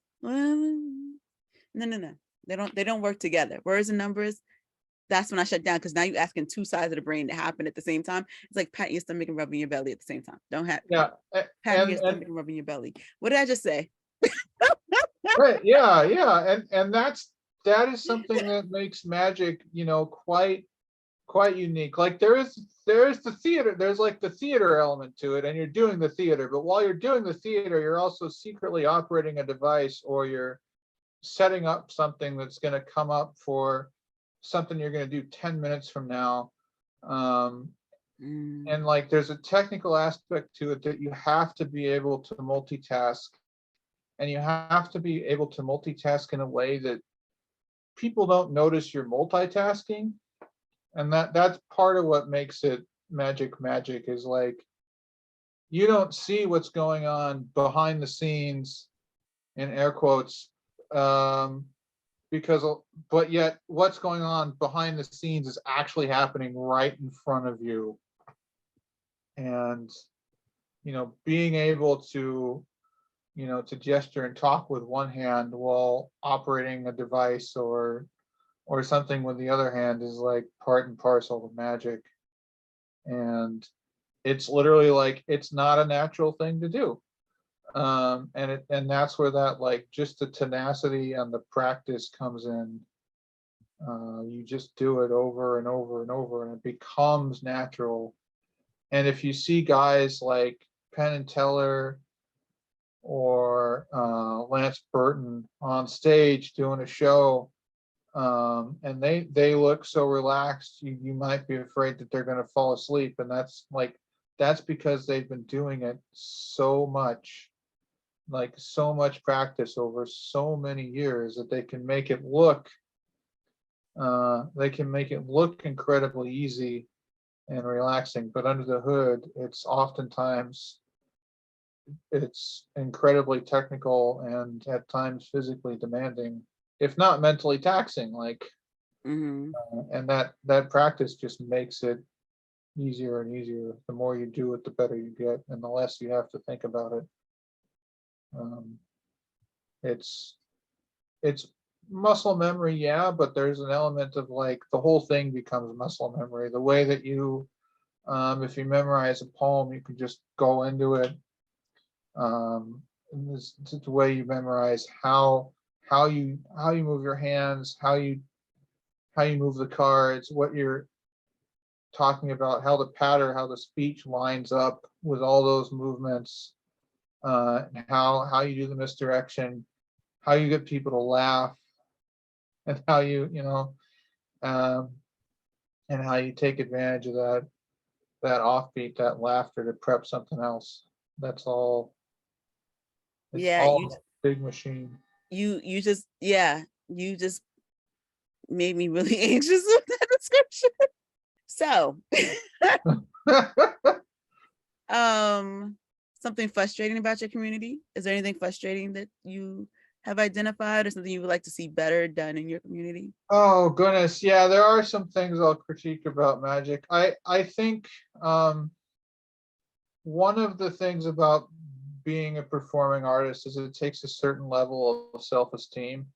They don't work together. Words and numbers. That's when I shut down, because now you're asking two sides of the brain to happen at the same time. It's like patting your stomach and rubbing your belly at the same time. Don't have Yeah, patting your stomach and rubbing your belly. What did I just say? right, yeah, and that is something that makes magic, quite unique. Like there's the theater, there's like the theater element to it, and you're doing the theater, but while you're doing the theater, you're also secretly operating a device, or you're setting up something that's going to come up for something you're going to do 10 minutes from now. And like there's a technical aspect to it that you have to be able to multitask, and you have to be able to multitask in a way that people don't notice you're multitasking. And that's part of what makes it magic is like you don't see what's going on behind the scenes, in air quotes, because but yet what's going on behind the scenes is actually happening right in front of you. And being able to to gesture and talk with one hand while operating a device, or something with the other hand, is like part and parcel of magic. And it's literally like it's not a natural thing to do. And that's where that, like, just the tenacity and the practice comes in. You just do it over and over and over, and it becomes natural. And if you see guys like Penn and Teller or Lance Burton on stage doing a show, and they look so relaxed, you might be afraid that they're going to fall asleep. And that's because they've been doing it so much, like so much practice over so many years, that they can make it look incredibly easy and relaxing. But under the hood, it's incredibly technical, and at times physically demanding, if not mentally taxing. And that practice just makes it easier and easier. The more you do it, the better you get, and the less you have to think about it. Um, it's it's muscle memory, yeah, but there's an element of, like, the whole thing becomes muscle memory. The way that if you memorize a poem, you can just go into it. And this is the way you memorize how you move your hands, how you move the cards, what you're talking about, how the pattern, how the speech lines up with all those movements, and how you do the misdirection, how you get people to laugh, and how um, and how you take advantage of that offbeat, that laughter, to prep something else. That's all. It's Yeah, all a big machine. you just, yeah, you just made me really anxious with that description. So, something frustrating about your community? Is there anything frustrating that you have identified, or something you would like to see better done in your community? Oh goodness, yeah, there are some things I'll critique about magic. I think one of the things about being a performing artist is it takes a certain level of self-esteem,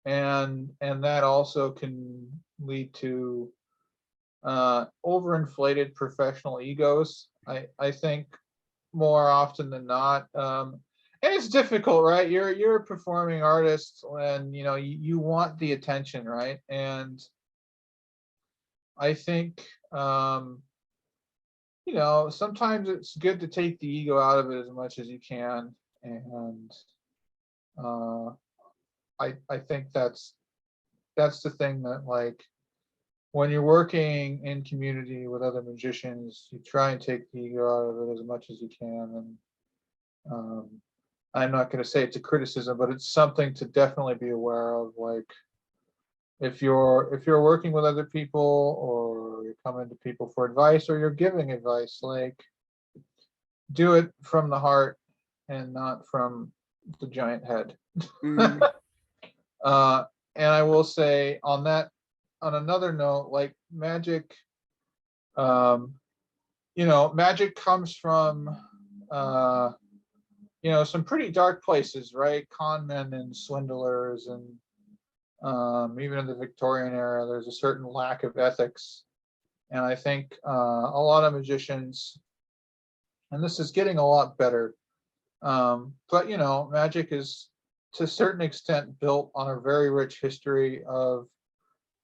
and that also can lead to overinflated professional egos. I think more often than not. And it's difficult, right? You're a performing artist, and you want the attention, right? And I think sometimes it's good to take the ego out of it as much as you can. And uh, I think that's the thing, that, like, when you're working in community with other magicians, you try and take the ego out of it as much as you can. And I'm not going to say it's a criticism, but it's something to definitely be aware of. Like, if you're working with other people, or you're coming to people for advice, or you're giving advice, like, do it from the heart and not from the giant head. Mm, uh, and I will say on that, on another note, like magic, um, magic comes from, uh, some pretty dark places, right? Con men and swindlers, and even in the Victorian era, there's a certain lack of ethics. And I think a lot of magicians, and this is getting a lot better, but magic is to a certain extent built on a very rich history of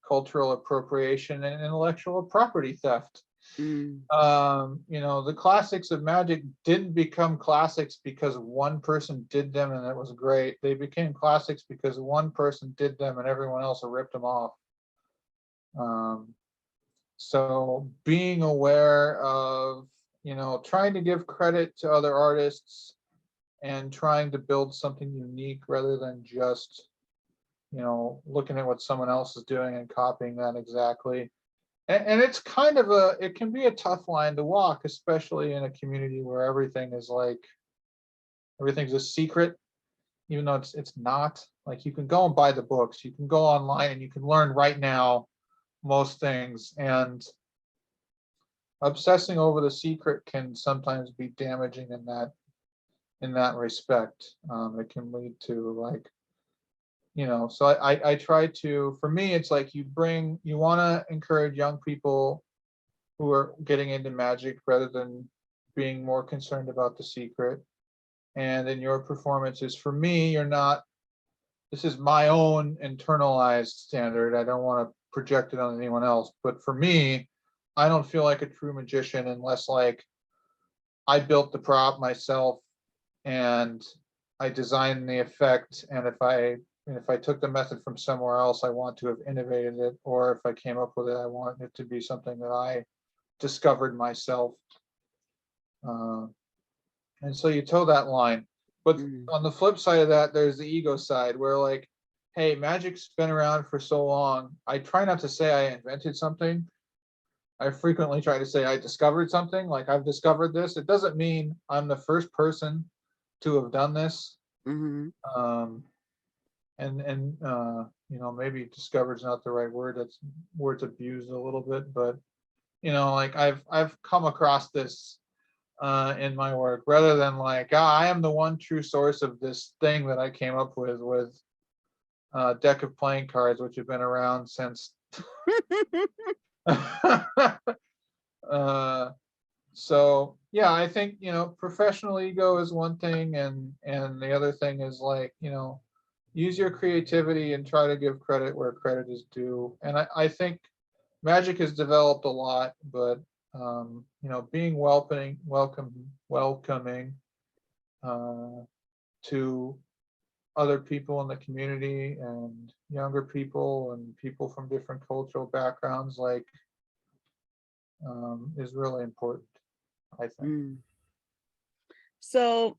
cultural appropriation and intellectual property theft. mm, The classics of magic didn't become classics because one person did them and it was great. They became classics because one person did them and everyone else ripped them off. Um, so being aware of, trying to give credit to other artists and trying to build something unique rather than just, looking at what someone else is doing and copying that exactly. And it's kind of it can be a tough line to walk, especially in a community where everything's a secret, even though it's not. Like, you can go and buy the books, you can go online and you can learn right now most things, and obsessing over the secret can sometimes be damaging in that respect. It can lead to, like, so I try to, for me, it's like you want to encourage young people who are getting into magic rather than being more concerned about the secret. And in your performances, for me, you're not, this is my own internalized standard. I don't want to project it on anyone else, but for me, I don't feel like a true magician unless, like, I built the prop myself and I designed the effect. And if I took the method from somewhere else, I want to have innovated it. Or if I came up with it, I want it to be something that I discovered myself. Uh, and so you toe that line. But mm, on the flip side of that, there's the ego side where, like, hey, magic's been around for so long. I try not to say I invented something. I frequently try to say I discovered something, like I've discovered this. It doesn't mean I'm the first person to have done this. mhm. Um, and maybe discovered is not the right word. That's word's abused a little bit, but like I've come across this in my work, rather than like, I am the one true source of this thing that I came up with a deck of playing cards, which have been around since. uh, so yeah, I think professional ego is one thing, and the other thing is, like, use your creativity and try to give credit where credit is due. And I think magic has developed a lot, but being welcoming uh, to other people in the community, and younger people and people from different cultural backgrounds, like, is really important, I think. Mm. So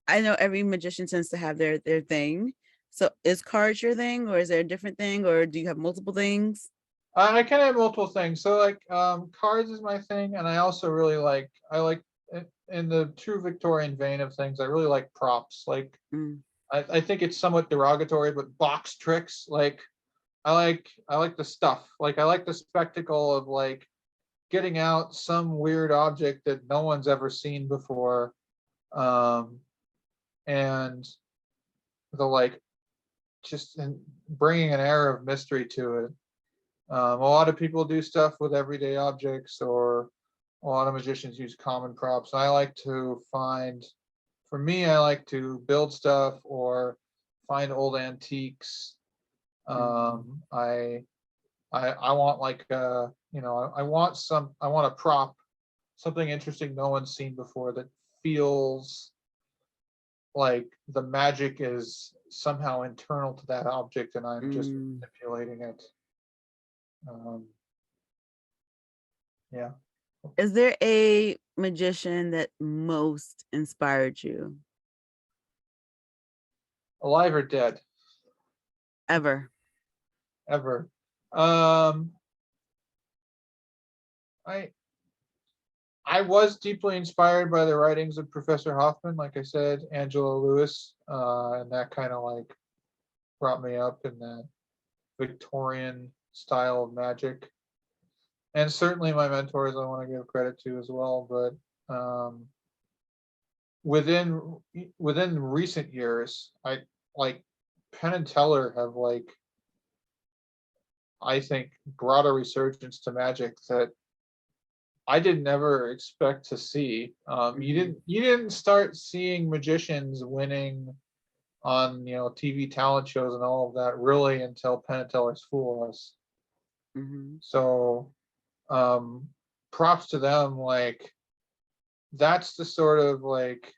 I know every magician tends to have their thing. So is cards your thing, or is there a different thing, or do you have multiple things? I can have multiple things. So, like, cards is my thing, and I also really like, in the true Victorian vein of things, I really like props. Like, Mm, I think it's somewhat derogatory, but box tricks. Like, I like the stuff. Like, I like the spectacle of, like, getting out some weird object that no one's ever seen before, um, and the, like, just in bringing an air of mystery to it. A lot of people do stuff with everyday objects, or a lot of magicians use common props. I like to find, for me, I like to build stuff or find old antiques. mm, I want, like, I want a prop, something interesting no one's seen before, that feels like the magic is somehow internal to that object and I'm just mm. manipulating it. Um, yeah. Is there a magician that most inspired you Alive or dead? ever? ever. Um, I I was deeply inspired by the writings of Professor Hoffman, like I said, Angela Lewis, and that kind of like brought me up in that Victorian style of magic. And certainly my mentors I want to give credit to as well. But within recent years, I like Penn and Teller have like I think brought a resurgence to magic that I did never expect to see. You didn't start seeing magicians winning on TV talent shows and all of that really until Penn and Teller's Fool Us. Mhm. So um, props to them. Like that's the sort of like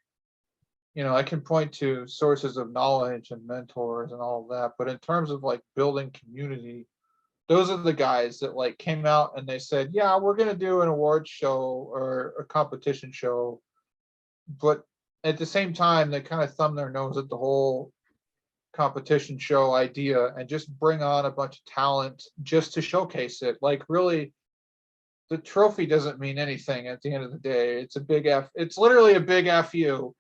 I can point to sources of knowledge and mentors and all of that, but in terms of like building community, those are the guys that like came out and they said, yeah, we're going to do an award show or a competition show, but at the same time they kind of thumb their nose at the whole competition show idea and just bring on a bunch of talent just to showcase it. Like really, the trophy doesn't mean anything at the end of the day. It's a big F. It's literally a big fu.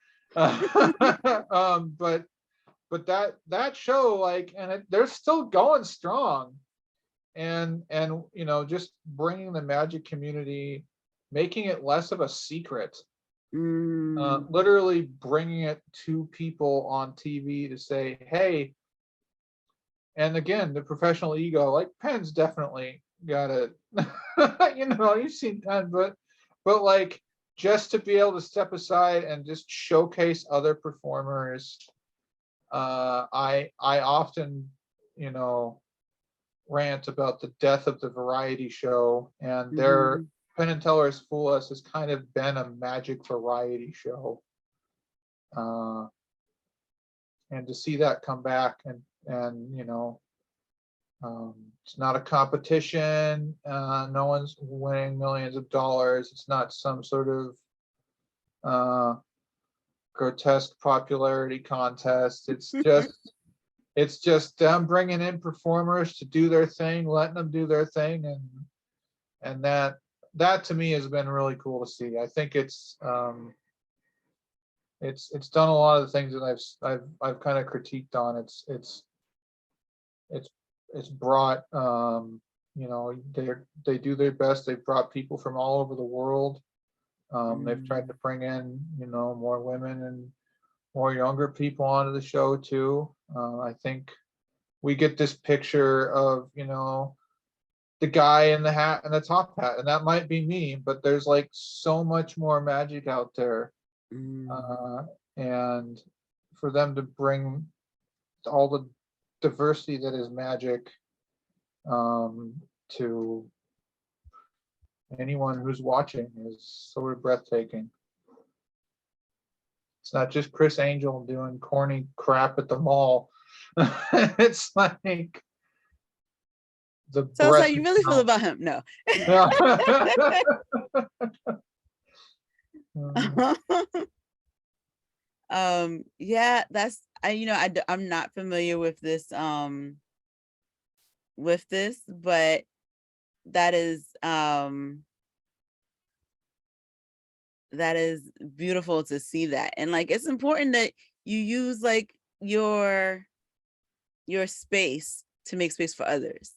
But that show, like, and they're still going strong, and just bringing the magic community, making it less of a secret. Mm. Literally bringing it to people on TV to say, hey, and again, the professional ego, like Penn's definitely got it. You've seen Penn, but like just to be able to step aside and just showcase other performers. I often, rant about the death of the variety show, and their Mhm. Penn and Teller's Fool Us has kind of been a magic variety show. Uh, and to see that come back and it's not a competition. No one's winning millions of dollars. It's not some sort of uh, grotesque popularity contest. It's just them bringing in performers to do their thing, letting them do their thing, and that to me has been really cool to see. I think it's done a lot of the things that I've kind of critiqued on. It's it's brought they do their best. They've brought people from all over the world. They've tried to Mm. bring in more women and more younger people onto the show too. I think we get this picture of the guy in the hat and the top hat, and that might be me, but there's like so much more magic out there, Mm. uh, and for them to bring all the diversity that is magic um, to anyone who's watching is sort of breathtaking. It's not just Chris Angel doing corny crap at the mall. It's like the So it's how breadth you of really feel talent. about him? No. Yeah, that's I'm not familiar with this, but that is that is beautiful to see that. And like it's important that you use like your space to make space for others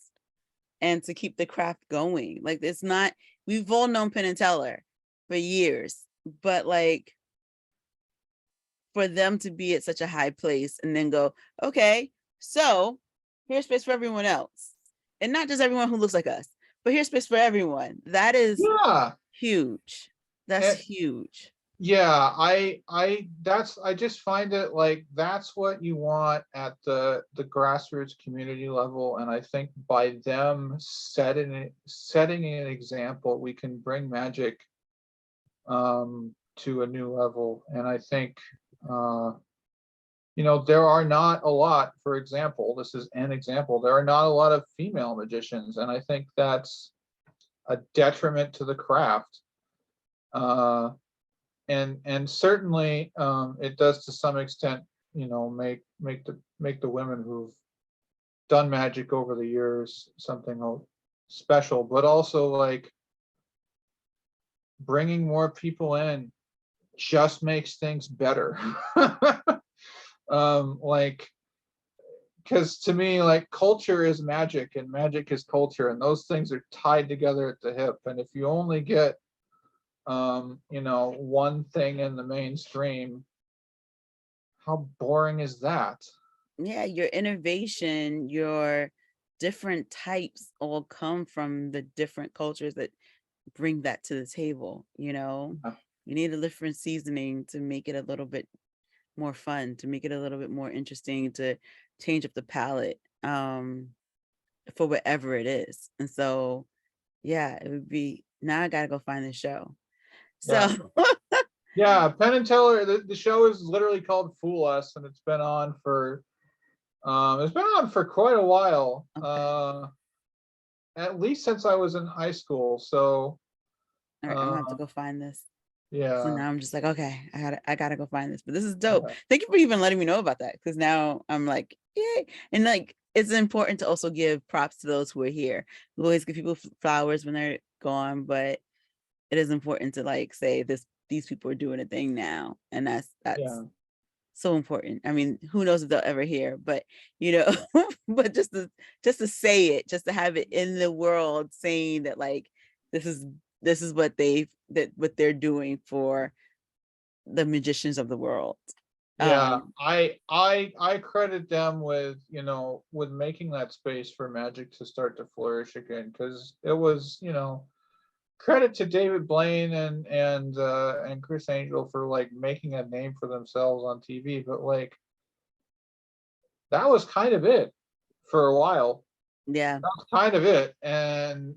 and to keep the craft going. Like it's not, we've all known Penn and Teller for years, but like for them to be at such a high place and then go, okay, so here's space for everyone else. And not just everyone who looks like us, but here's space for everyone. That is Yeah. huge. That's And huge. yeah, I just find it like that's what you want at the grassroots community level, and I think by them setting an example, we can bring magic to a new level. And I think there are not a lot, for example, this is an example, there are not a lot of female magicians, and I think that's a detriment to the craft. Uh, and certainly it does to some extent make the women done magic over the years, something special, but also like bringing more people in just makes things better. Like, because to me, like, culture is magic and magic is culture, and those things are tied together at the hip. And if you only get, one thing in the mainstream, how boring is that? Yeah, your innovation, your different types all come from the different cultures that bring that to the table, you know? Yeah. You need a different seasoning to make it a little bit more fun, to make it a little bit more interesting, to change up the palette, for whatever it is. And so, yeah, it would be, now I gotta go find this show. So, Yeah. Yeah, Penn and Teller, the show is literally called Fool Us, and it's been on for quite a while. okay. At least since I was in high school. So All right, I'm gonna have to uh go find this. So yeah. now I'm just like, okay, I gotta go find this. But this is dope. Yeah. Thank you for even letting me know about that. Cause now I'm like, yay. And like it's important to also give props to those who are here. We always give people flowers when they're gone, but it is important to like say these people are doing a thing now. And that's Yeah. so important. I mean, who knows if they'll ever hear, but you know, but just to say it, just to have it in the world saying that like this is this is what they're doing for the magicians of the world. Yeah, Um, I credit them with, with making that space for magic to start to flourish again, because it was, credit to David Blaine and Chris Angel for like making a name for themselves on TV, but like that was kind of it for a while. yeah. That was kind of it, and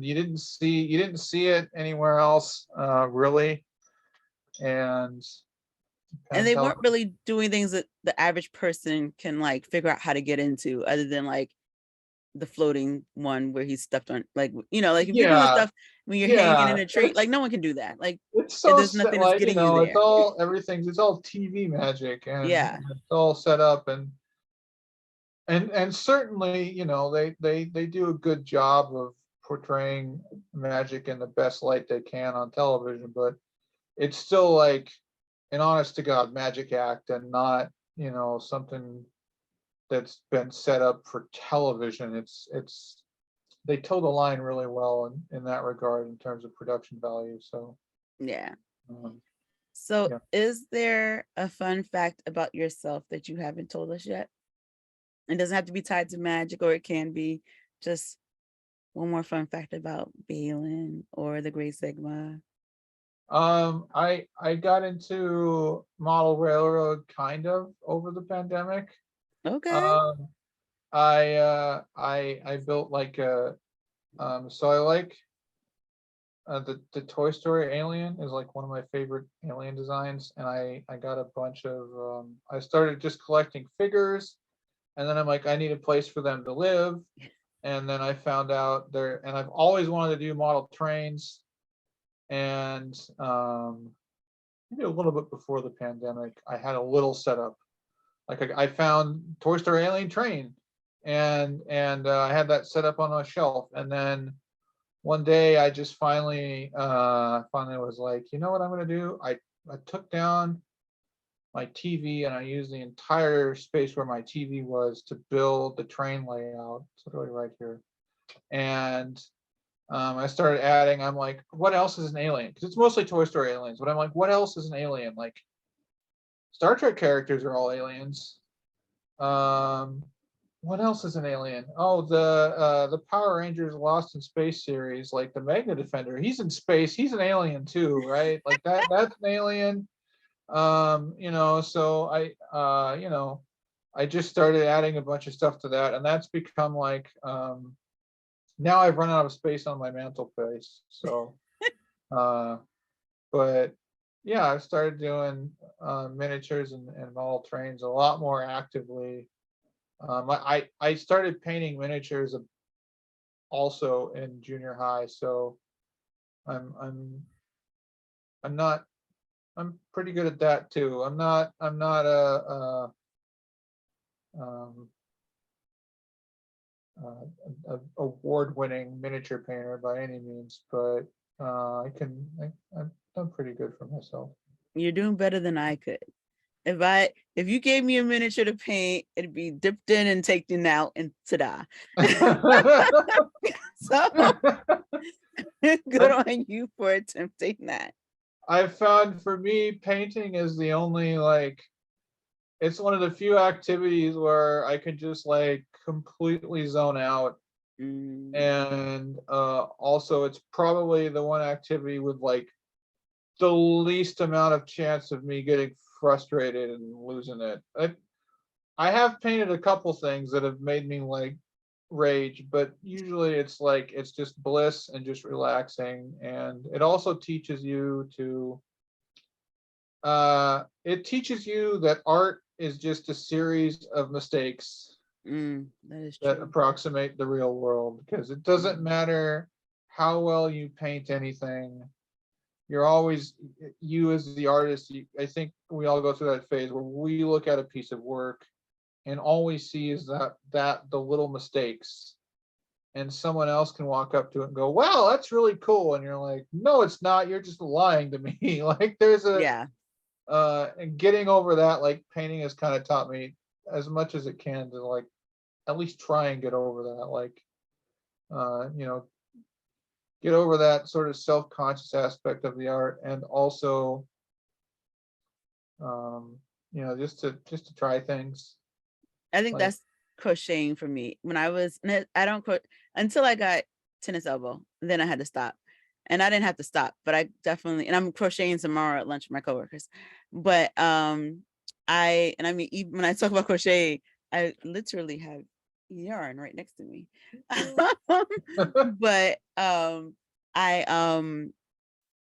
you didn't see it anywhere else, really. And And Penn they Teller, weren't really doing things that the average person can like figure out how to get into other than like the floating one where he's stepped on, like, like if you're doing yeah, stuff when you're hanging in yeah, a tree, like no one can do that. Like it's if so there's set, nothing that's like, getting you it's there. all it's all TV magic, and Yeah. it's all set up, and certainly, they do a good job of portraying magic in the best light they can on television, but it's still like an honest to God magic act, and not, something that's been set up for television. It's they toe the line really well in that regard in terms of production value. So Yeah. um, So yeah. is there a fun fact about yourself that you haven't told us yet? It doesn't have to be tied to magic, or it can be just one more fun fact about Balin or the Great Sigma. I got into model railroad kind of over the pandemic. Okay. Um, I built like a so I like the Toy Story alien is like one of my favorite alien designs, and I got a bunch of I started just collecting figures, and then I'm like, I need a place for them to live, and then I found out there, and I've always wanted to do model trains, and maybe a little bit before the pandemic, I had a little setup. Like I found Toy Story Alien Train, and I had that set up on a shelf, and then one day I just finally was like, you know what I'm gonna do? I took down my TV, and I used the entire space where my TV was to build the train layout. It's literally right here. And I started adding. I'm like, what else is an alien? Because it's mostly Toy Story aliens, but I'm like, what else is an alien? Like Star Trek characters are all aliens. Um, what else is an alien? Oh, the Power Rangers Lost in Space series, like the Magna Defender. He's in space. He's an alien too, right? Like that's an alien. So I just started adding a bunch of stuff to that, and that's become like now I've run out of space on my mantelpiece. So uh but yeah, I've started doing miniatures and model trains a lot more actively. I started painting miniatures also in junior high, so I'm I'm I'm not I'm pretty good at that too. I'm not a um, award-winning miniature painter by any means, but I've done pretty good for myself. You're doing better than I could. If you gave me a miniature to paint, it'd be dipped in and taken out and ta-da. So good on you for attempting that. I've found for me, painting is the only it's one of the few activities where I can just completely zone out. Mm, And also it's probably the one activity with the least amount of chance of me getting frustrated and losing it. I have painted a couple things that have made me rage, but usually it's just bliss and just relaxing. And it also teaches you to it teaches you that art is just a series of mistakes that is that true. approximate the real world, because it doesn't Mm, matter how well you paint anything. You're always, you as the artist, I think we all go through that phase where we look at a piece of work and all we see is that the little mistakes, and someone else can walk up to it and go, wow, that's really cool, and you're like, no, it's not, you're just lying to me. There's a yeah. and getting over that, painting has kind of taught me as much as it can to at least try and get over that, you know, get over that sort of self-conscious aspect of the art, and also um just to try things I think like that's crocheting for me. When I was, I don't until I got tennis elbow. Then I had to stop, and I didn't have to stop, but I definitely. And I'm crocheting tomorrow at lunch with my coworkers. But I mean, even when I talk about crochet, I literally have yarn right next to me. But I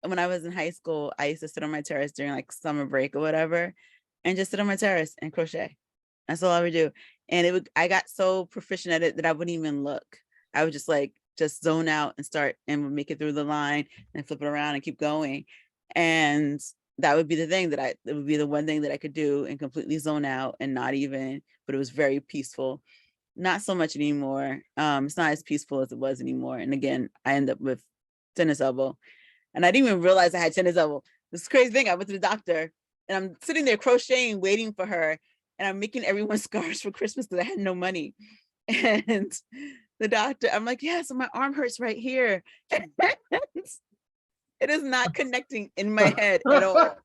when I was in high school, I used to sit on my terrace during summer break or whatever, and just sit on my terrace and crochet. That's all I would do. And I got so proficient at it that I wouldn't even look. I would just zone out and start and would make it through the line and flip it around and keep going. And that would be the thing it would be the one thing that I could do and completely zone out and not even, but it was very peaceful. Not so much anymore. It's not as peaceful as it was anymore. And again, I end up with tennis elbow. And I didn't even realize I had tennis elbow. This crazy thing, I went to the doctor and I'm sitting there crocheting, waiting for her. And I'm making everyone scarves for Christmas because I had no money. And the doctor, I'm like, yeah, so my arm hurts right here. It is not connecting in my head at all.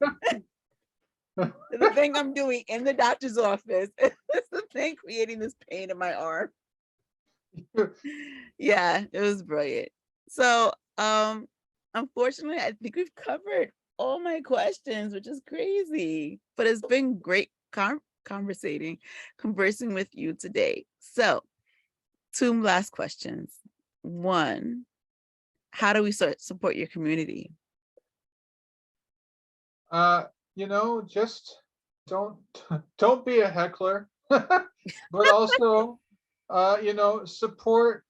The thing I'm doing in the doctor's office is the thing creating this pain in my arm. Yeah, it was brilliant. So unfortunately, I think we've covered all my questions, which is crazy, but it's been great conversing with you today. So 2 last questions. One, how do we support your community? just don't don't be a heckler, but also support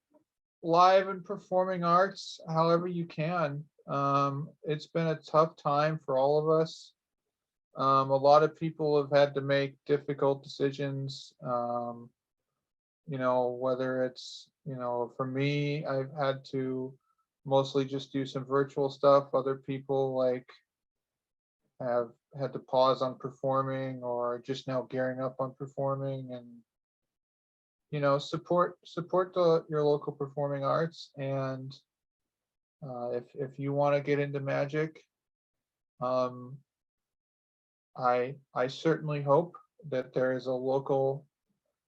live and performing arts however you can. It's been a tough time for all of us. A lot of people have had to make difficult decisions. Whether it's, for me, I've had to mostly just do some virtual stuff. Other people have had to pause on performing or just now gearing up on performing. And support your local performing arts. And if you want to get into magic, um, I certainly hope that there is a local,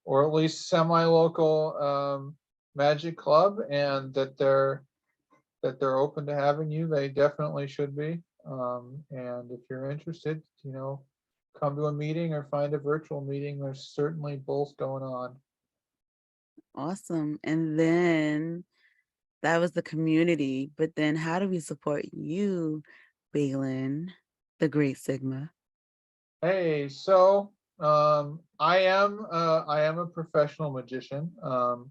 or at least semi-local, magic club, and that they're open to having you. They definitely should be. And if you're interested, come to a meeting or find a virtual meeting. There's certainly both going on. Awesome. And then that was the community, but then how do we support you, Balin, the Great Sigma? Hey, so I am a professional magician. Due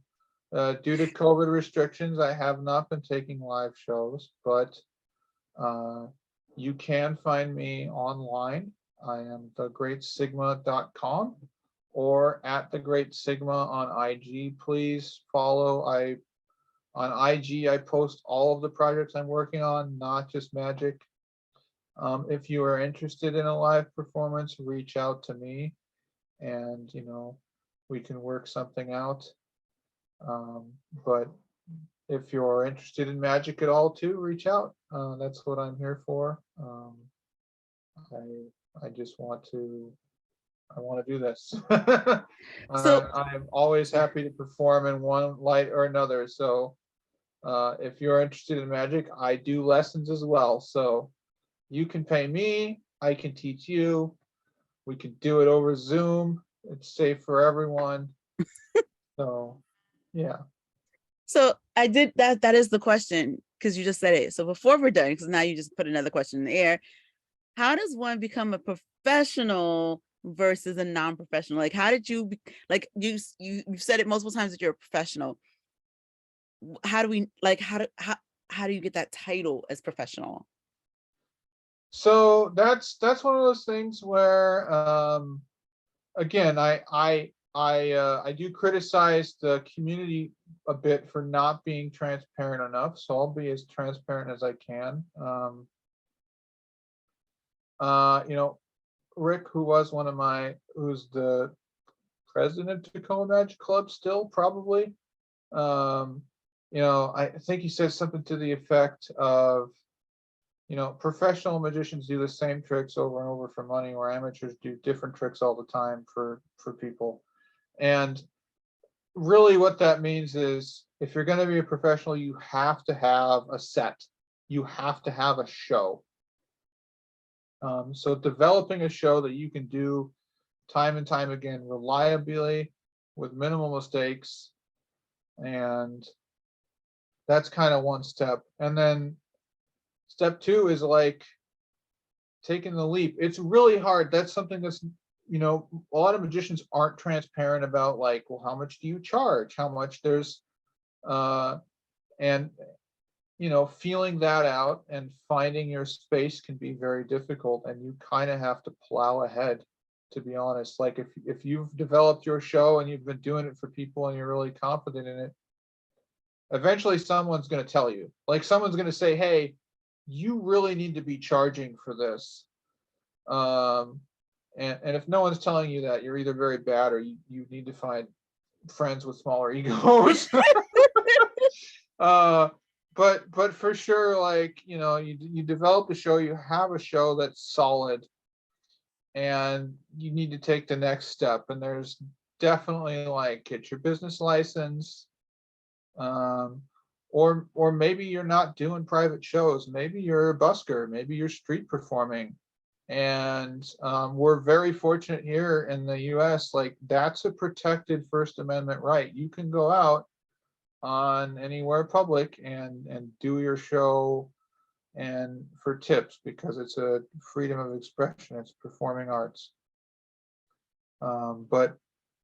to COVID restrictions, I have not been taking live shows, but uh, you can find me online. I am TheGreatCigma.com, or at the Great Sigma on IG. Please follow. On IG, I post all of the projects I'm working on, not just magic. If you are interested in a live performance, reach out to me, and we can work something out. But if you're interested in magic at all too, reach out. That's what I'm here for. I just want to do this. So, I'm always happy to perform in one light or another. So if you're interested in magic, I do lessons as well. So you can pay me, I can teach you. We can do it over Zoom. It's safe for everyone. So yeah. so I did that. That is the question, because you just said it. So before we're done, because now you just put another question in the air. How does one become a professional versus a non-professional? Like, how did you like you've said it multiple times that you're a professional. How do we like how do you get that title as professional? So that's one of those things where again, I do criticize the community a bit for not being transparent enough. So I'll be as transparent as I can. You know, Rick, who's the president of Tacoma Magic Club still, probably. Um, I think he said something to the effect of, professional magicians do the same tricks over and over for money, where amateurs do different tricks all the time for people. And really what that means is, if you're going to be a professional, you have to have a set. You have to have a show. So developing a show that you can do time and time again, reliably, with minimal mistakes, and that's kind of one step. And then step two is like taking the leap. It's really hard. That's something that's, a lot of magicians aren't transparent about, like, well, how much do you charge? How much there's, and, feeling that out and finding your space can be very difficult. And you kind of have to plow ahead, to be honest. Like, if you've developed your show and you've been doing it for people and you're really confident in it, eventually someone's going to tell you, like, someone's going to say, hey, you really need to be charging for this. And if no one's telling you that, you're either very bad, or you need to find friends with smaller egos. But for sure, like, you develop a show, you have a show that's solid, and you need to take the next step. And there's definitely, like, get your business license. Or maybe you're not doing private shows. Maybe you're a busker. Maybe you're street performing. And we're very fortunate here in the U.S. Like, that's a protected First Amendment right. You can go out on anywhere public and do your show, and for tips, because it's a freedom of expression. It's performing arts. But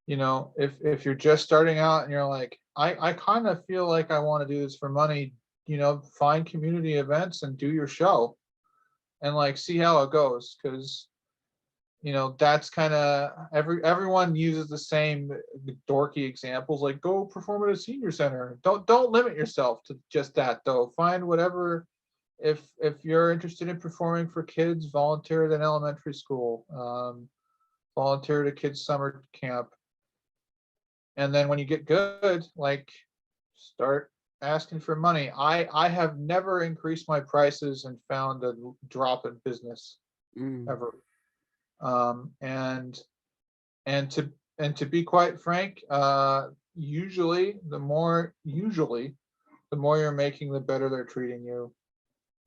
if you're just starting out and you're like, I kind of feel like I want to do this for money, find community events and do your show, and, like, see how it goes. Because that's kind of, everyone uses the same dorky examples, like, go perform at a senior center. Don't limit yourself to just that, though. Find whatever. If you're interested in performing for kids, volunteer at an elementary school, volunteer at a kids summer camp. And then when you get good, like, start asking for money. I have never increased my prices and found a drop in business, ever. And to be quite frank, usually the more you're making, the better they're treating you.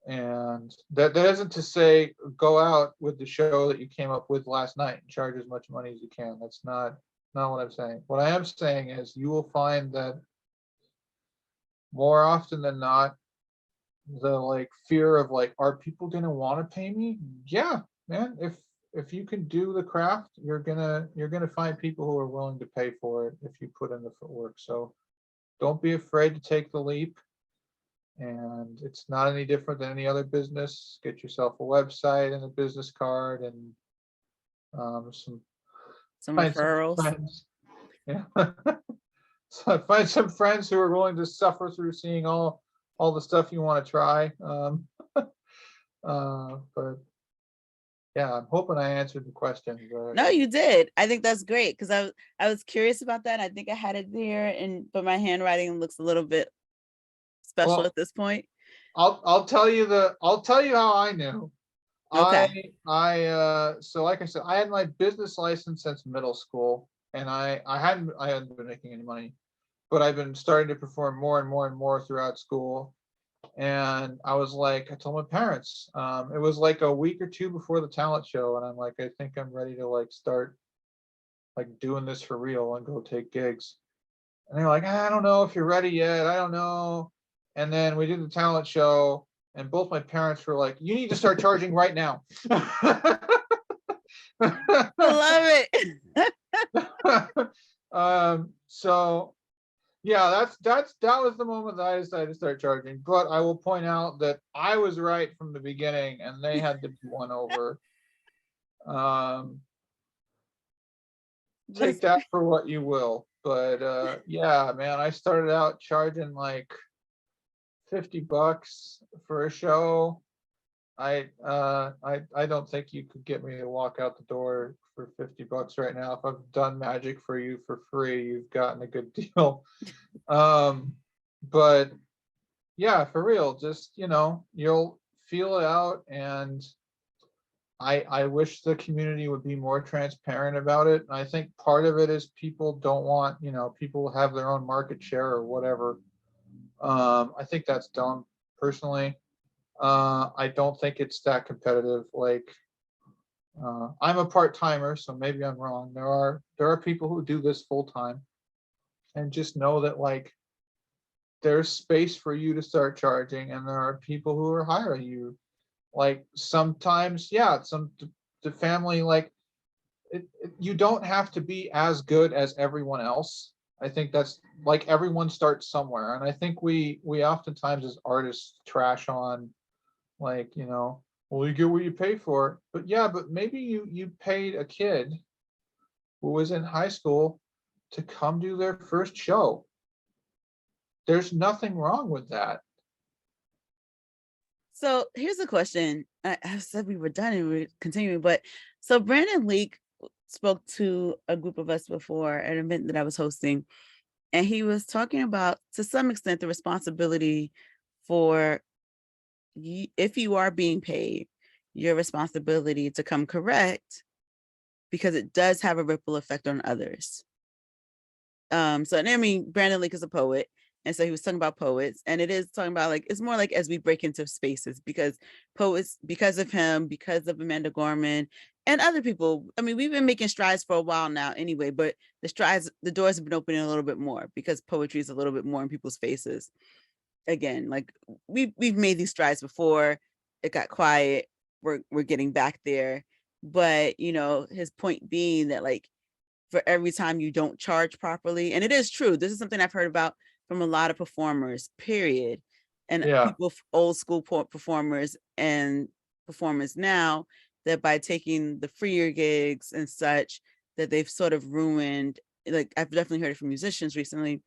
And that isn't to say go out with the show that you came up with last night and charge as much money as you can. That's not what I'm saying. What I am saying is, you will find that more often than not, the, like, fear of, like, are people going to want to pay me? Yeah, man. If you can do the craft, you're gonna find people who are willing to pay for it if you put in the footwork. So don't be afraid to take the leap. And it's not any different than any other business. Get yourself a website and a business card, and some some Find some referrals. friends. Yeah. So find some friends who are willing to suffer through seeing all the stuff you want to try. But yeah, I'm hoping I answered the question. But No, you did. I think that's great because I was curious about that. I think I had it there, but my handwriting looks a little bit special well, at this point. I'll tell you how I knew. I Okay. so like I said, I had my business license since middle school, and I hadn't been making any money, but I've been starting to perform more and more and more throughout school. And I was like, I told my parents, it was like a week or two before the talent show, and I'm like, I think I'm ready to like start like doing this for real and go take gigs. And they're like, I don't know if you're ready yet. I don't know. And then we did the talent show, and both my parents were like, you need to start charging right now. I love it. So yeah, that was the moment that I decided to start charging. But I will point out that I was right from the beginning, and they had to be won over. Um, That's Take that for what you will. But yeah, man, I started out charging like $50 for a show. I don't think you could get me to walk out the door for $50 right now. If I've done magic for you for free, you've gotten a good deal. But yeah, for real, just you'll feel it out. And I wish the community would be more transparent about it. And I think part of it is people don't want, people have their own market share or whatever. I think that's dumb personally. I don't think it's that competitive. Like, I'm a part-timer, so maybe I'm wrong. There are people who do this full time, and just know that like there's space for you to start charging, and there are people who are hiring you. Like sometimes, yeah, the family like you don't have to be as good as everyone else. I think that's like everyone starts somewhere, and I think we oftentimes as artists trash on like well, you get what you pay for. But yeah, but maybe you paid a kid who was in high school to come do their first show. There's nothing wrong with that. So here's a question. I said we were done and we're continuing, but so Brandon Leak spoke to a group of us before at an event that I was hosting, and he was talking about, to some extent, the responsibility for if you are being paid, your responsibility to come correct, because it does have a ripple effect on others. So and I mean, Brandon Leak is a poet, and so he was talking about poets, and it is talking about like it's more like as we break into spaces, because poets, because of him, because of Amanda Gorman and other people. I mean, we've been making strides for a while now anyway, but the doors have been opening a little bit more because poetry is a little bit more in people's faces again. Like we've made these strides before. It got quiet. We're getting back there, but his point being that like for every time you don't charge properly. And it is true. This is something I've heard about from a lot of performers, period. And Yeah, people, old school performers and performers now, that by taking the freer gigs and such, that they've sort of ruined, like I've definitely heard it from musicians recently,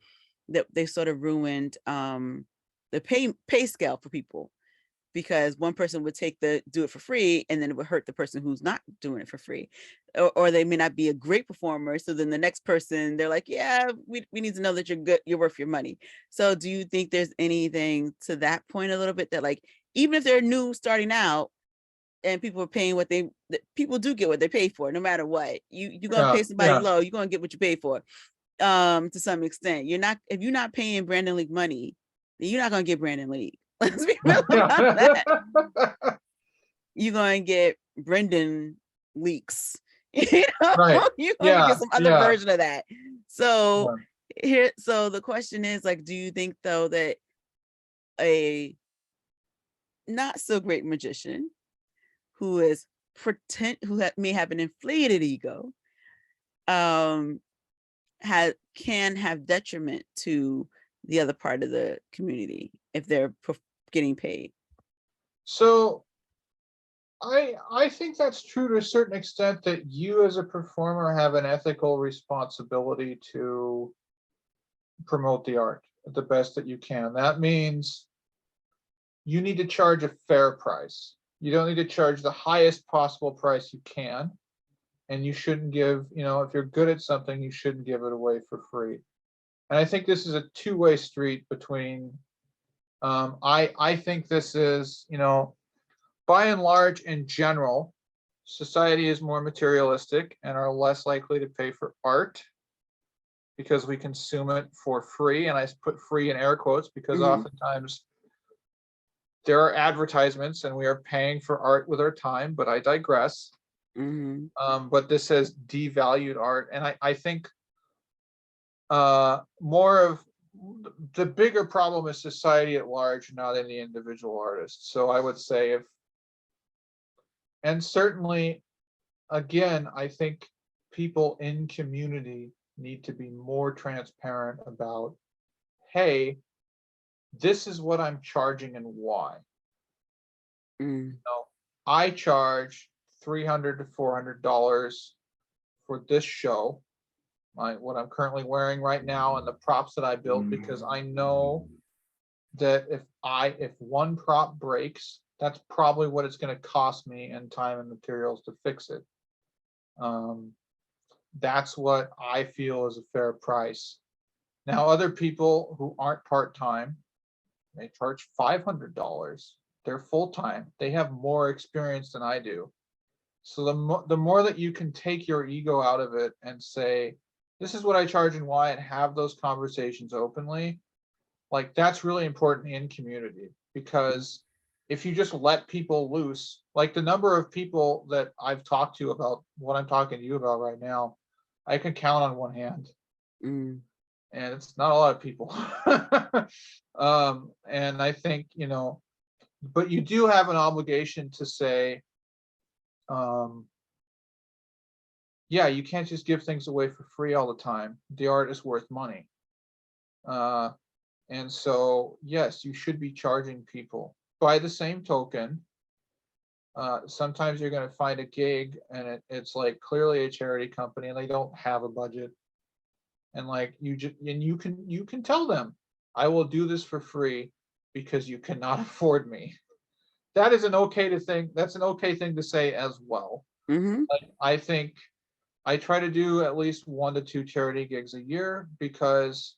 that they've sort of ruined the pay scale for people, because one person would do it for free, and then it would hurt the person who's not doing it for free, or they may not be a great performer, so then the next person, they're like, yeah, we need to know that you're good, you're worth your money. So do you think there's anything to that point a little bit, that like even if they're new starting out and people are paying people do get what they pay for, no matter what, you're gonna yeah, pay somebody yeah. low, you're gonna get what you pay for. To some extent, if you're not paying Brandon Leak money, then you're not gonna get Brandon Leak. Let's be real about that. You're going to get Brendan Leaks. Right. You're going to get Yeah, some other yeah. version of that. So Yeah. so the question is, like, do you think though that a not so great magician who is may have an inflated ego, um, can have detriment to the other part of the community if they're getting paid? So I think that's true to a certain extent, that you as a performer have an ethical responsibility to promote the art the best that you can. That means you need to charge a fair price. You don't need to charge the highest possible price you can. And you shouldn't give, if you're good at something, you shouldn't give it away for free. And I think this is a two-way street between, I think this is, by and large, in general, society is more materialistic and are less likely to pay for art because we consume it for free. And I put free in air quotes because Mm-hmm. oftentimes there are advertisements and we are paying for art with our time, but I digress. Mm-hmm. But this has devalued art. And I think more of the bigger problem is society at large, not any individual artist. So I would say and certainly, again, I think people in community need to be more transparent about, hey, this is what I'm charging and why. Mm. I charge $300 to $400 for this show, what I'm currently wearing right now, and the props that I built, because I know that if one prop breaks, that's probably what it's going to cost me in time and materials to fix it. That's what I feel is a fair price. Now, other people who aren't part-time, they charge $500. They're full-time. They have more experience than I do. So the more that you can take your ego out of it and say, this is what I charge and why, and have those conversations openly, like that's really important in community. Because if you just let people loose, like the number of people that I've talked to about what I'm talking to you about right now, I can count on one hand. Mm. And it's not a lot of people. And I think, but you do have an obligation to say, um, yeah, you can't just give things away for free all the time. The art is worth money. Uh, and so, yes, you should be charging people. By the same token, sometimes you're going to find a gig and it's like clearly a charity company and they don't have a budget. And like you can tell them, I will do this for free because you cannot afford me. That is an okay to think. That's an okay thing to say as well. Mm-hmm. Like, I think I try to do at least 1 to 2 charity gigs a year because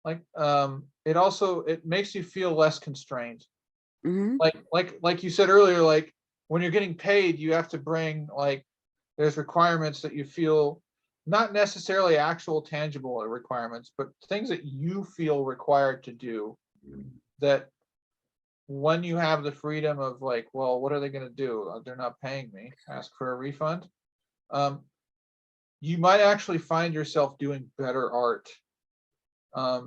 like it makes you feel less constrained. Mm-hmm. Like you said earlier, like when you're getting paid, you have to bring like there's requirements that you feel, not necessarily actual tangible requirements, but things that you feel required to do, that when you have the freedom of like, well, what are they going to do? They're not paying me, ask for a refund. Um, you might actually find yourself doing better art,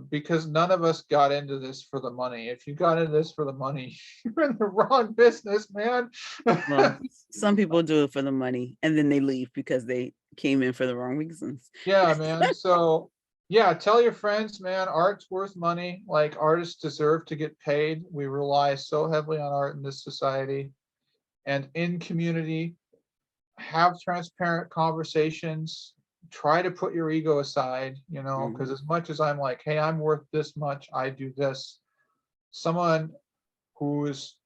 because none of us got into this for the money. If you got into this for the money, you're in the wrong business, man. Well, some people do it for the money and then they leave because they came in for the wrong reasons. Yeah, man. So, yeah, tell your friends, man, art's worth money. Like, artists deserve to get paid. We rely so heavily on art in this society. And in community, have transparent conversations. Try to put your ego aside, because Mm-hmm. as much as I'm like, hey, I'm worth this much, I do this. Someone who's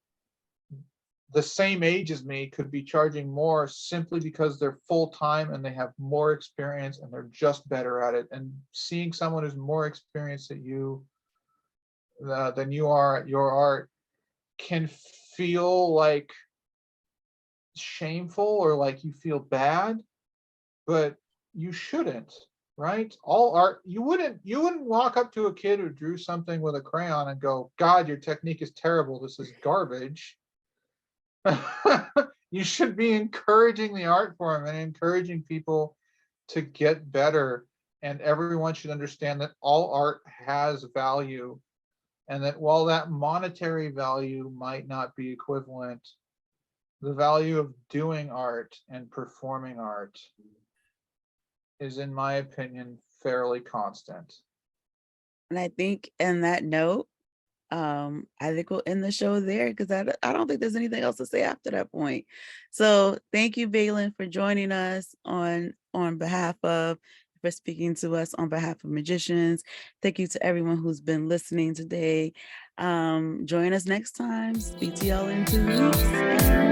the same age as me could be charging more simply because they're full time and they have more experience and they're just better at it. And seeing someone who's more experienced at you than you are at your art can feel like shameful or like you feel bad, but you shouldn't. Right? All art, you wouldn't walk up to a kid who drew something with a crayon and go, God, your technique is terrible, this is garbage. You should be encouraging the art form and encouraging people to get better. And everyone should understand that all art has value, and that while that monetary value might not be equivalent, the value of doing art and performing art is, in my opinion, fairly constant. And I think in that note, I think we'll end the show there because I don't think there's anything else to say after that point. So thank you, Balin, for joining us on behalf of, for speaking to us on behalf of magicians. Thank you to everyone who's been listening today. Join us next time. Speak to y'all in 2 weeks. And